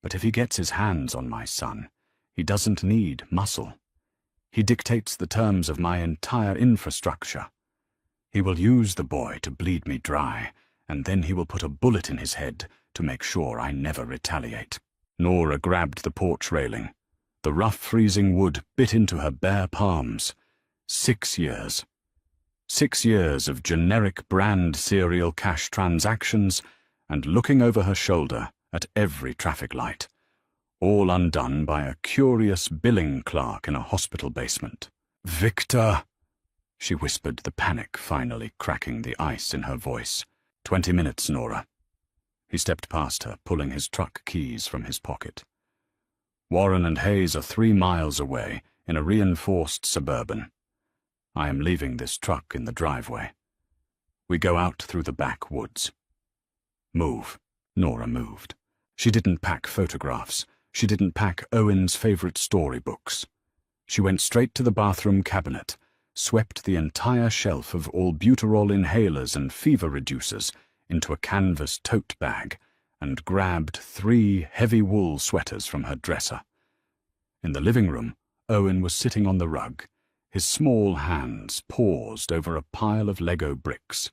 But if he gets his hands on my son, he doesn't need muscle. He dictates the terms of my entire infrastructure. He will use the boy to bleed me dry, and then he will put a bullet in his head to make sure I never retaliate. Nora grabbed the porch railing. The rough freezing wood bit into her bare palms. 6 years. 6 years of generic brand serial cash transactions and looking over her shoulder at every traffic light, all undone by a curious billing clerk in a hospital basement. "Victor," she whispered, the panic finally cracking the ice in her voice. 20 minutes, Nora." He stepped past her, pulling his truck keys from his pocket. "Warren and Hayes are 3 miles away in a reinforced Suburban. I am leaving this truck in the driveway. We go out through the back woods." "Move." Nora moved. She didn't pack photographs. She didn't pack Owen's favorite storybooks. She went straight to the bathroom cabinet, swept the entire shelf of albuterol inhalers and fever reducers into a canvas tote bag, and grabbed 3 heavy wool sweaters from her dresser. In the living room, Owen was sitting on the rug, his small hands paused over a pile of Lego bricks.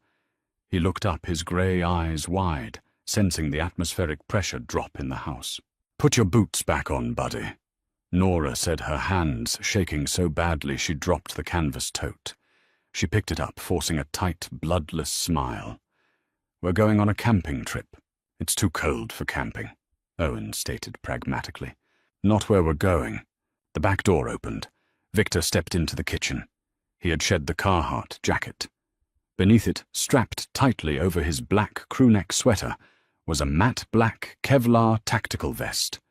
He looked up, his grey eyes wide, sensing the atmospheric pressure drop in the house. "Put your boots back on, buddy," Nora said, her hands shaking so badly she dropped the canvas tote. She picked it up, forcing a tight, bloodless smile. "We're going on a camping trip. It's too cold for camping," Owen stated pragmatically. "Not where we're going." The back door opened. Victor stepped into the kitchen. He had shed the Carhartt jacket. Beneath it, strapped tightly over his black crewneck sweater, was a matte black Kevlar tactical vest.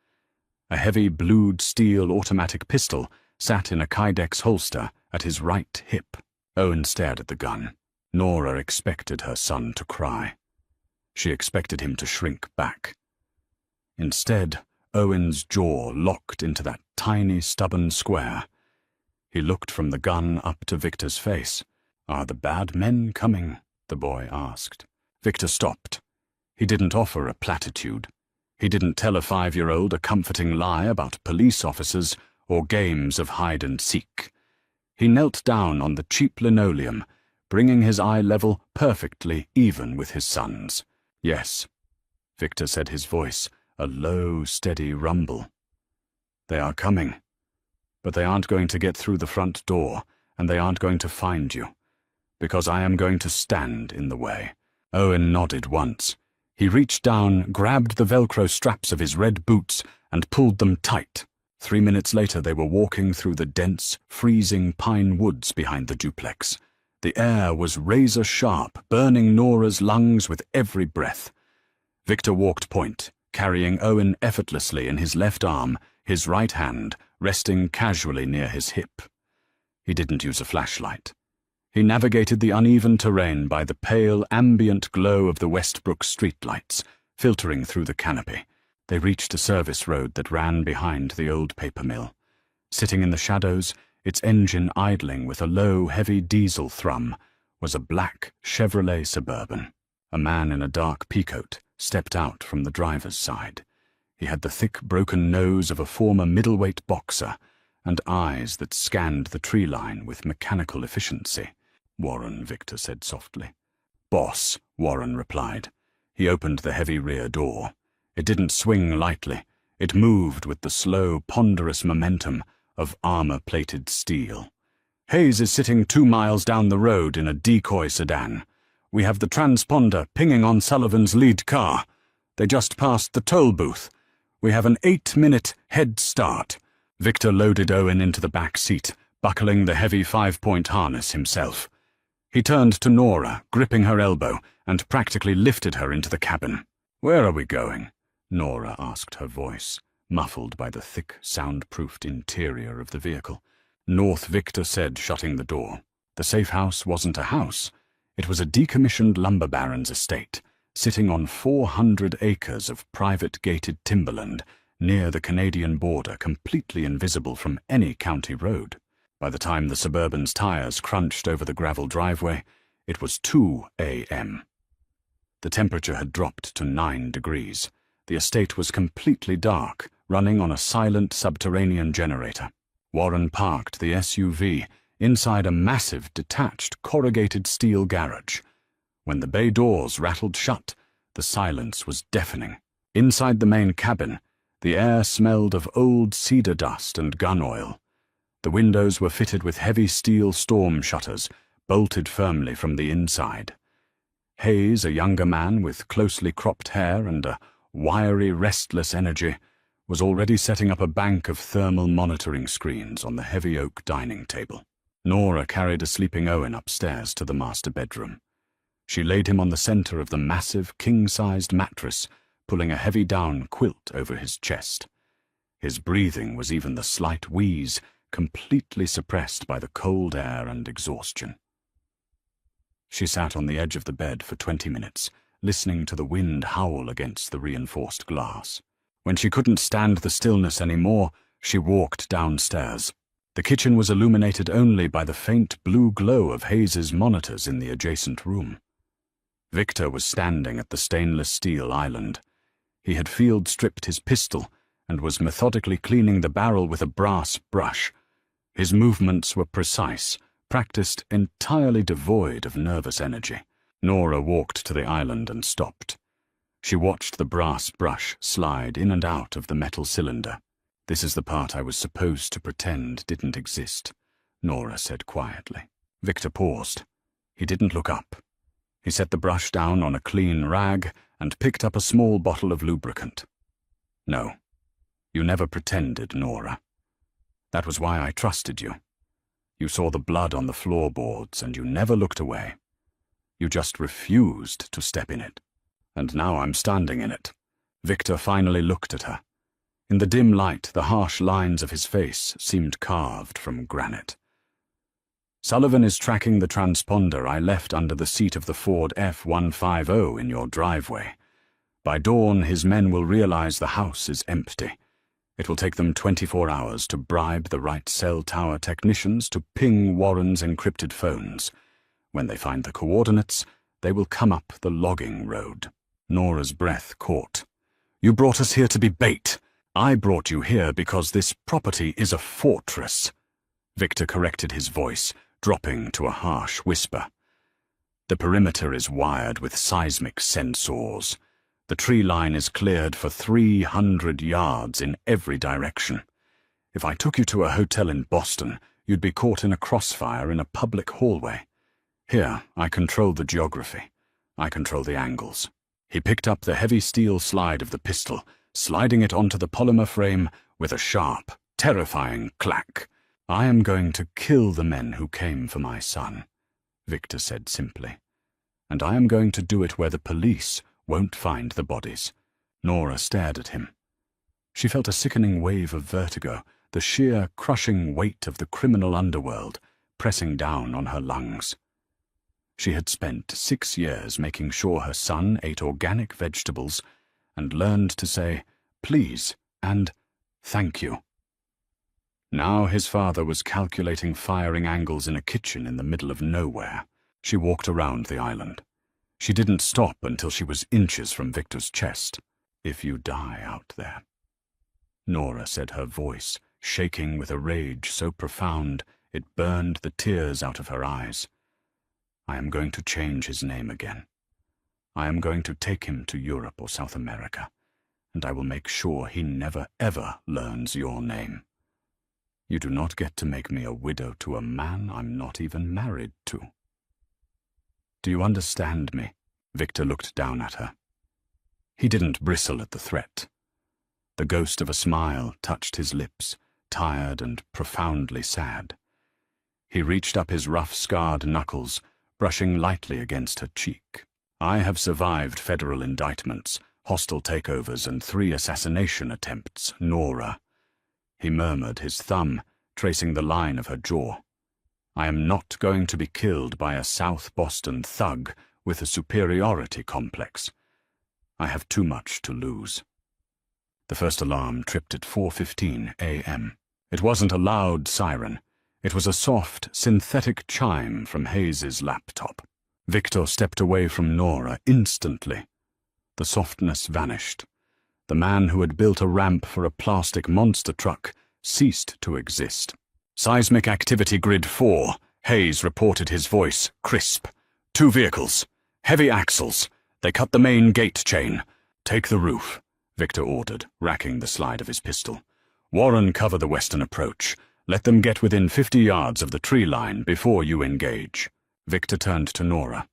A heavy blued steel automatic pistol sat in a Kydex holster at his right hip. Owen stared at the gun. Nora expected her son to cry. She expected him to shrink back. Instead, Owen's jaw locked into that tiny, stubborn square. He looked from the gun up to Victor's face. "Are the bad men coming?" the boy asked. Victor stopped. He didn't offer a platitude. He didn't tell a 5-year-old a comforting lie about police officers or games of hide-and-seek. He knelt down on the cheap linoleum, bringing his eye level perfectly even with his son's. "Yes," Victor said, his voice a low, steady rumble. "They are coming. But they aren't going to get through the front door, and they aren't going to find you, because I am going to stand in the way." Owen nodded once. He reached down, grabbed the Velcro straps of his red boots, and pulled them tight. 3 minutes later they were walking through the dense, freezing pine woods behind the duplex. The air was razor-sharp, burning Nora's lungs with every breath. Victor walked point, carrying Owen effortlessly in his left arm, his right hand resting casually near his hip. He didn't use a flashlight. He navigated the uneven terrain by the pale, ambient glow of the Westbrook streetlights, filtering through the canopy. They reached a service road that ran behind the old paper mill. Sitting in the shadows, its engine idling with a low, heavy diesel thrum, was a black Chevrolet Suburban. A man in a dark peacoat stepped out from the driver's side. He had the thick, broken nose of a former middleweight boxer and eyes that scanned the tree line with mechanical efficiency. "Warren," Victor said softly. "Boss," Warren replied. He opened the heavy rear door. It didn't swing lightly. It moved with the slow, ponderous momentum of armor-plated steel. "Hayes is sitting 2 miles down the road in a decoy sedan. We have the transponder pinging on Sullivan's lead car. They just passed the toll booth. We have an 8-minute head start." Victor loaded Owen into the back seat, buckling the heavy 5-point harness himself. He turned to Nora, gripping her elbow, and practically lifted her into the cabin. "Where are we going?" Nora asked, her voice muffled by the thick, soundproofed interior of the vehicle. "North," Victor said, shutting the door. The safe house wasn't a house. It was a decommissioned lumber baron's estate, sitting on 400 acres of private gated timberland near the Canadian border, completely invisible from any county road. By the time the Suburban's tires crunched over the gravel driveway, it was 2 a.m. The temperature had dropped to 9 degrees. The estate was completely dark, running on a silent subterranean generator. Warren parked the SUV inside a massive, detached, corrugated steel garage. When the bay doors rattled shut, the silence was deafening. Inside the main cabin, the air smelled of old cedar dust and gun oil. The windows were fitted with heavy steel storm shutters, bolted firmly from the inside. Hayes, a younger man with closely cropped hair and a wiry, restless energy, was already setting up a bank of thermal monitoring screens on the heavy oak dining table. Nora carried a sleeping Owen upstairs to the master bedroom. She laid him on the center of the massive, king-sized mattress, pulling a heavy down quilt over his chest. His breathing was even the slight wheeze, completely suppressed by the cold air and exhaustion. She sat on the edge of the bed for 20 minutes, listening to the wind howl against the reinforced glass. When she couldn't stand the stillness anymore, she walked downstairs. The kitchen was illuminated only by the faint blue glow of Hayes's monitors in the adjacent room. Victor was standing at the stainless steel island. He had field-stripped his pistol and was methodically cleaning the barrel with a brass brush. His movements were precise, practiced entirely devoid of nervous energy. Nora walked to the island and stopped. She watched the brass brush slide in and out of the metal cylinder. "This is the part I was supposed to pretend didn't exist," Nora said quietly. Victor paused. He didn't look up. He set the brush down on a clean rag and picked up a small bottle of lubricant. "No, you never pretended, Nora. That was why I trusted you. You saw the blood on the floorboards and you never looked away. You just refused to step in it. And now I'm standing in it." Victor finally looked at her. In the dim light, the harsh lines of his face seemed carved from granite. "Sullivan is tracking the transponder I left under the seat of the Ford F-150 in your driveway. By dawn, his men will realize the house is empty. It will take them 24 hours to bribe the right cell tower technicians to ping Warren's encrypted phones. When they find the coordinates, they will come up the logging road." Nora's breath caught. "You brought us here to be bait. I brought you here because this property is a fortress." Victor corrected his voice, dropping to a harsh whisper. "The perimeter is wired with seismic sensors. The tree line is cleared for 300 yards in every direction. If I took you to a hotel in Boston, you'd be caught in a crossfire in a public hallway. Here, I control the geography. I control the angles." He picked up the heavy steel slide of the pistol, sliding it onto the polymer frame with a sharp, terrifying clack. "I am going to kill the men who came for my son," Victor said simply. "And I am going to do it where the police won't find the bodies." Nora stared at him. She felt a sickening wave of vertigo, the sheer, crushing weight of the criminal underworld pressing down on her lungs. She had spent 6 years making sure her son ate organic vegetables and learned to say please and thank you. Now his father was calculating firing angles in a kitchen in the middle of nowhere. She walked around the island. She didn't stop until she was inches from Victor's chest. "If you die out there," Nora said, her voice shaking with a rage so profound it burned the tears out of her eyes. "I am going to change his name again. I am going to take him to Europe or South America, and I will make sure he never ever learns your name. You do not get to make me a widow to a man I'm not even married to. Do you understand me?" Victor looked down at her. He didn't bristle at the threat. The ghost of a smile touched his lips, tired and profoundly sad. He reached up his rough-scarred knuckles, brushing lightly against her cheek. "I have survived federal indictments, hostile takeovers, and 3 assassination attempts, Nora." He murmured, his thumb tracing the line of her jaw. "I am not going to be killed by a South Boston thug with a superiority complex. I have too much to lose." The first alarm tripped at 4:15 a.m. It wasn't a loud siren. It was a soft, synthetic chime from Hayes's laptop. Victor stepped away from Nora instantly. The softness vanished. The man who had built a ramp for a plastic monster truck ceased to exist. "Seismic activity grid 4, Hayes reported, his voice crisp. "2 vehicles. Heavy axles. They cut the main gate chain. Take the roof," Victor ordered, racking the slide of his pistol. "Warren, cover the western approach. Let them get within 50 yards of the tree line before you engage." Victor turned to Nora.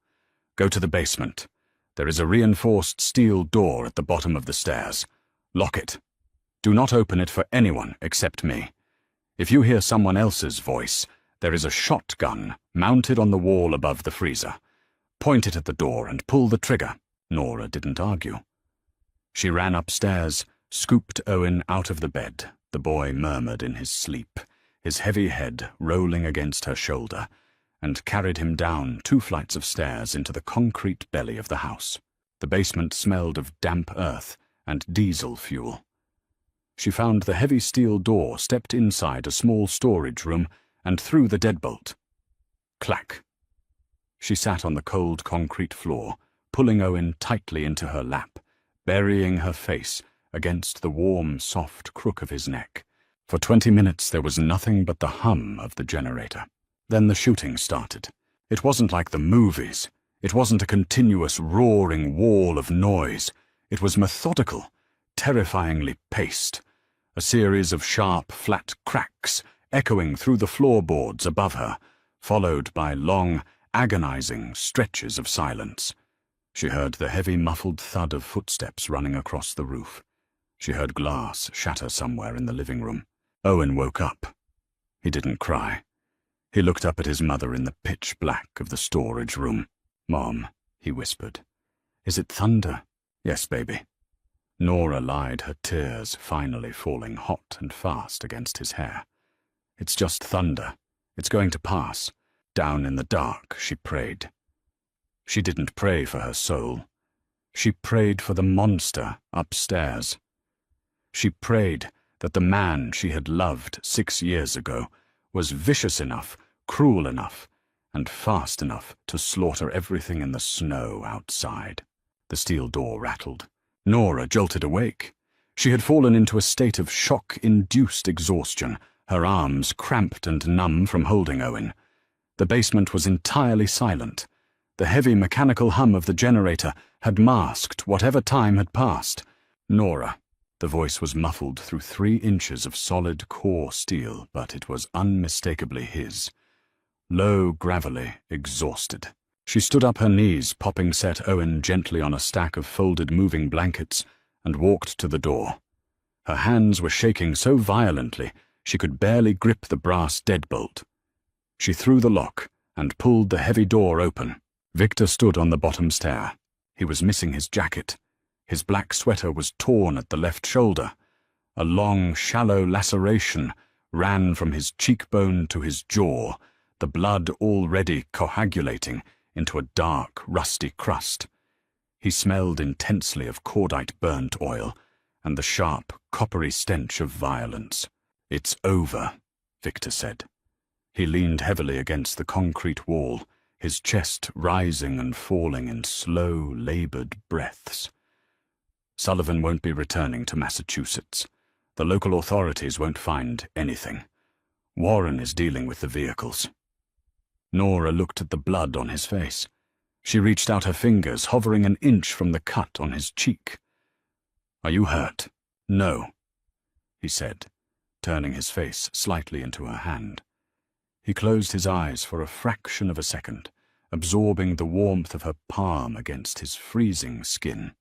"Go to the basement. There is a reinforced steel door at the bottom of the stairs. Lock it. Do not open it for anyone except me. If you hear someone else's voice, there is a shotgun mounted on the wall above the freezer. Point it at the door and pull the trigger." Nora didn't argue. She ran upstairs, scooped Owen out of the bed. The boy murmured in his sleep, his heavy head rolling against her shoulder, and carried him down 2 flights of stairs into the concrete belly of the house. The basement smelled of damp earth and diesel fuel. She found the heavy steel door, stepped inside a small storage room, and threw the deadbolt. Clack. She sat on the cold concrete floor, pulling Owen tightly into her lap, burying her face against the warm, soft crook of his neck. For 20 minutes there was nothing but the hum of the generator. Then the shooting started. It wasn't like the movies. It wasn't a continuous roaring wall of noise. It was methodical, terrifyingly paced. A series of sharp, flat cracks echoing through the floorboards above her, followed by long, agonizing stretches of silence. She heard the heavy, muffled thud of footsteps running across the roof. She heard glass shatter somewhere in the living room. Owen woke up. He didn't cry. He looked up at his mother in the pitch black of the storage room. "Mom," he whispered. "Is it thunder?" "Yes, baby." Nora lied, her tears finally falling hot and fast against his hair. "It's just thunder. It's going to pass." Down in the dark, she prayed. She didn't pray for her soul. She prayed for the monster upstairs. She prayed that the man she had loved 6 years ago was vicious enough, cruel enough, and fast enough to slaughter everything in the snow outside. The steel door rattled. Nora jolted awake. She had fallen into a state of shock-induced exhaustion, her arms cramped and numb from holding Owen. The basement was entirely silent. The heavy mechanical hum of the generator had masked whatever time had passed. "Nora." The voice was muffled through 3 inches of solid core steel, but it was unmistakably his. Low, gravelly, exhausted. She stood up, her knees popping, set Owen gently on a stack of folded moving blankets, and walked to the door. Her hands were shaking so violently she could barely grip the brass deadbolt. She threw the lock and pulled the heavy door open. Victor stood on the bottom stair. He was missing his jacket. His black sweater was torn at the left shoulder. A long, shallow laceration ran from his cheekbone to his jaw, the blood already coagulating into a dark, rusty crust. He smelled intensely of cordite burnt oil and the sharp, coppery stench of violence. "It's over," Victor said. He leaned heavily against the concrete wall, his chest rising and falling in slow, labored breaths. "Sullivan won't be returning to Massachusetts. The local authorities won't find anything. Warren is dealing with the vehicles." Nora looked at the blood on his face. She reached out her fingers, hovering an inch from the cut on his cheek. "Are you hurt?" "No," he said, turning his face slightly into her hand. He closed his eyes for a fraction of a second, absorbing the warmth of her palm against his freezing skin.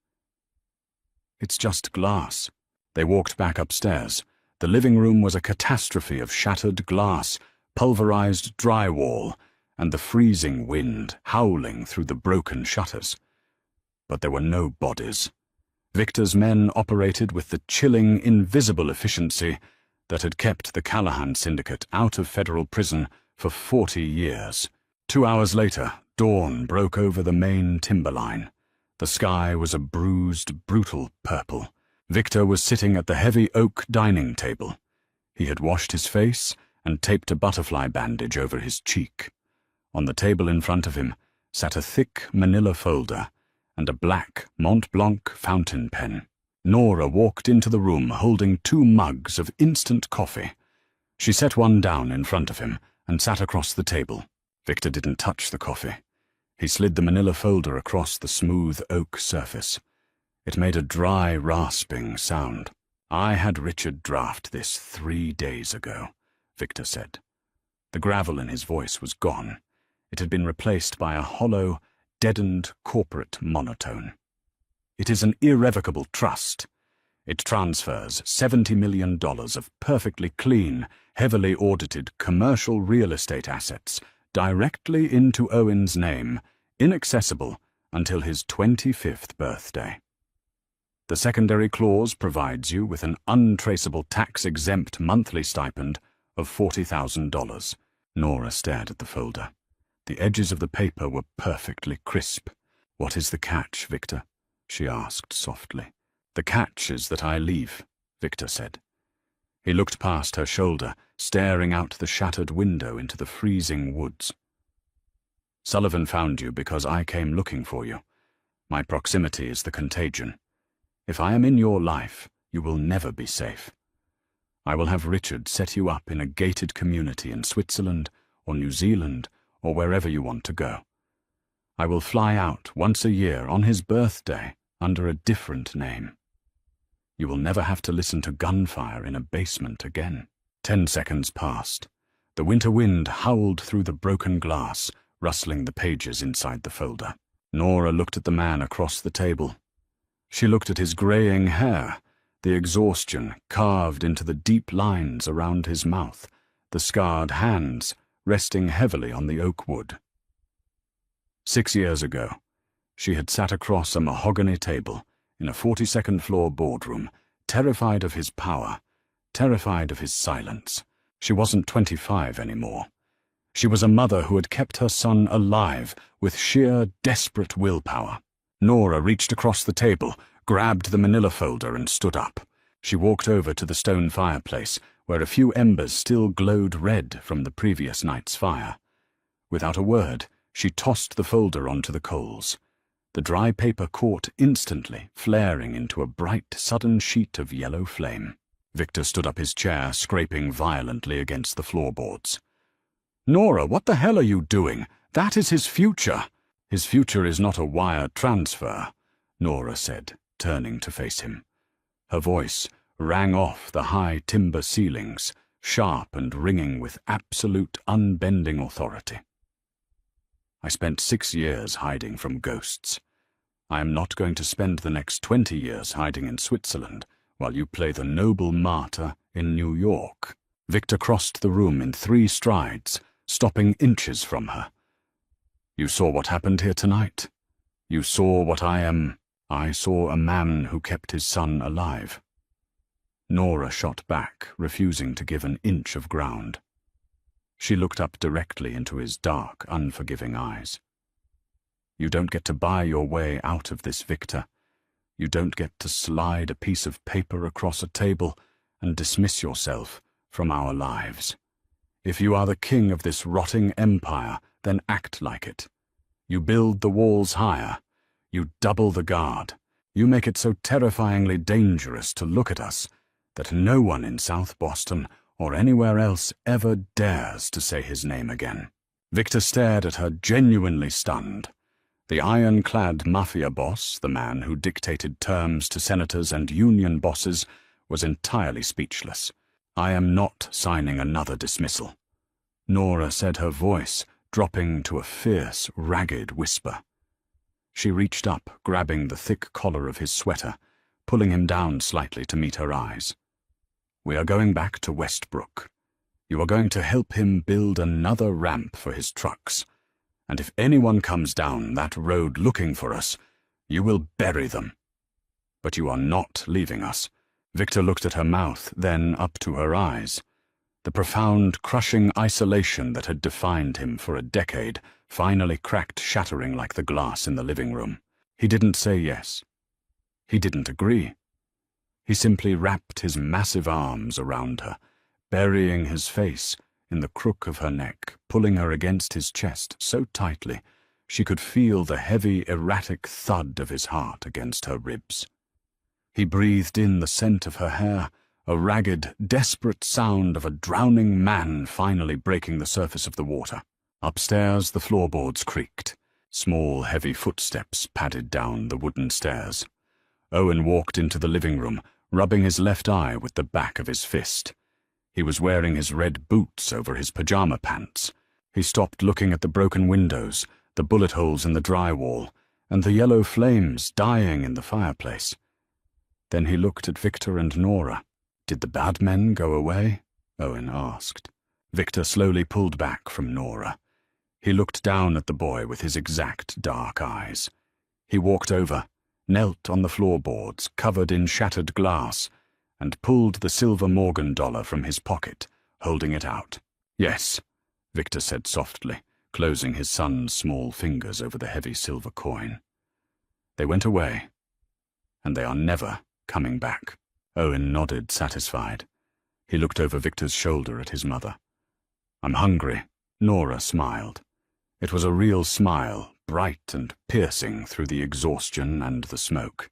"It's just glass." They walked back upstairs. The living room was a catastrophe of shattered glass, pulverized drywall, and the freezing wind howling through the broken shutters. But there were no bodies. Victor's men operated with the chilling, invisible efficiency that had kept the Callahan Syndicate out of federal prison for 40 years. 2 hours later, dawn broke over the main timberline. The sky was a bruised, brutal purple. Victor was sitting at the heavy oak dining table. He had washed his face and taped a butterfly bandage over his cheek. On the table in front of him sat a thick manila folder and a black Mont Blanc fountain pen. Nora walked into the room holding 2 mugs of instant coffee. She set one down in front of him and sat across the table. Victor didn't touch the coffee. He slid the manila folder across the smooth oak surface. It made a dry, rasping sound. "I had Richard draft this 3 days ago," Victor said. The gravel in his voice was gone. It had been replaced by a hollow, deadened corporate monotone. "It is an irrevocable trust. It transfers $70 million of perfectly clean, heavily audited commercial real estate assets directly into Owen's name, inaccessible until his 25th birthday. The secondary clause provides you with an untraceable tax-exempt monthly stipend of $40,000. Nora stared at the folder. The edges of the paper were perfectly crisp. "What is the catch, Victor?" she asked softly. "The catch is that I leave," Victor said. He looked past her shoulder, staring out the shattered window into the freezing woods. "Sullivan found you because I came looking for you. My proximity is the contagion. If I am in your life, you will never be safe. I will have Richard set you up in a gated community in Switzerland or New Zealand or wherever you want to go. I will fly out once a year on his birthday under a different name. You will never have to listen to gunfire in a basement again." 10 seconds passed. The winter wind howled through the broken glass, rustling the pages inside the folder. Nora looked at the man across the table. She looked at his graying hair, the exhaustion carved into the deep lines around his mouth, the scarred hands resting heavily on the oak wood. 6 years ago, she had sat across a mahogany table in a 42nd floor boardroom, terrified of his power, terrified of his silence. She wasn't 25 anymore. She was a mother who had kept her son alive with sheer, desperate willpower. Nora reached across the table, grabbed the manila folder and stood up. She walked over to the stone fireplace, where a few embers still glowed red from the previous night's fire. Without a word, she tossed the folder onto the coals. The dry paper caught instantly, flaring into a bright, sudden sheet of yellow flame. Victor stood up his chair, scraping violently against the floorboards. "Nora, what the hell are you doing? That is his future." "His future is not a wire transfer," Nora said, turning to face him. Her voice rang off the high timber ceilings, sharp and ringing with absolute, unbending authority. "I spent 6 years hiding from ghosts. I am not going to spend the next 20 years hiding in Switzerland while you play the noble martyr in New York." Victor crossed the room in 3 strides, stopping inches from her. "You saw what happened here tonight. You saw what I am. I saw a man who kept his son alive." Nora shot back, refusing to give an inch of ground. She looked up directly into his dark, unforgiving eyes. "You don't get to buy your way out of this, Victor. You don't get to slide a piece of paper across a table and dismiss yourself from our lives. If you are the king of this rotting empire, then act like it. You build the walls higher. You double the guard. You make it so terrifyingly dangerous to look at us that no one in South Boston or anywhere else ever dares to say his name again." Victor stared at her, genuinely stunned. The ironclad Mafia boss, the man who dictated terms to senators and union bosses, was entirely speechless. "I am not signing another dismissal," Nora said, her voice dropping to a fierce, ragged whisper. She reached up, grabbing the thick collar of his sweater, pulling him down slightly to meet her eyes. "We are going back to Westbrook. You are going to help him build another ramp for his trucks. And if anyone comes down that road looking for us, you will bury them. But you are not leaving us." Victor looked at her mouth, then up to her eyes. The profound, crushing isolation that had defined him for a decade finally cracked, shattering like the glass in the living room. He didn't say yes. He didn't agree. He simply wrapped his massive arms around her, burying his face in the crook of her neck, pulling her against his chest so tightly she could feel the heavy, erratic thud of his heart against her ribs. He breathed in the scent of her hair, a ragged, desperate sound of a drowning man finally breaking the surface of the water. Upstairs, the floorboards creaked. Small, heavy footsteps padded down the wooden stairs. Owen walked into the living room, rubbing his left eye with the back of his fist. He was wearing his red boots over his pajama pants. He stopped looking at the broken windows, the bullet holes in the drywall, and the yellow flames dying in the fireplace. Then he looked at Victor and Nora. "Did the bad men go away?" Owen asked. Victor slowly pulled back from Nora. He looked down at the boy with his exact dark eyes. He walked over, knelt on the floorboards covered in shattered glass, and pulled the silver Morgan dollar from his pocket, holding it out. "Yes," Victor said softly, closing his son's small fingers over the heavy silver coin. "They went away, and they are never coming back." Owen nodded, satisfied. He looked over Victor's shoulder at his mother. "I'm hungry." Nora smiled. It was a real smile, bright and piercing through the exhaustion and the smoke.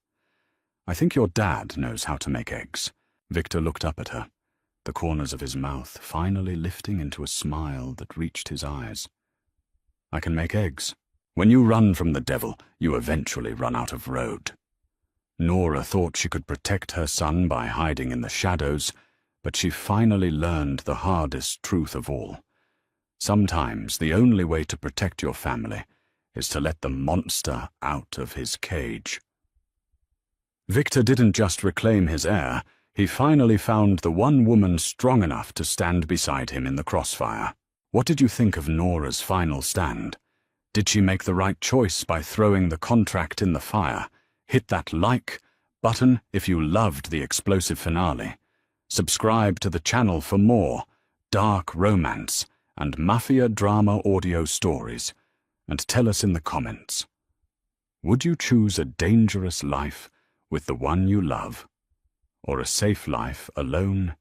"I think your dad knows how to make eggs." Victor looked up at her, the corners of his mouth finally lifting into a smile that reached his eyes. "I can make eggs. When you run from the devil, you eventually run out of road." Nora thought she could protect her son by hiding in the shadows, but she finally learned the hardest truth of all. Sometimes the only way to protect your family is to let the monster out of his cage. Victor didn't just reclaim his heir, he finally found the one woman strong enough to stand beside him in the crossfire. What did you think of Nora's final stand? Did she make the right choice by throwing the contract in the fire? Hit that like button if you loved the explosive finale. Subscribe to the channel for more dark romance and Mafia drama audio stories, and tell us in the comments. Would you choose a dangerous life with the one you love, or a safe life alone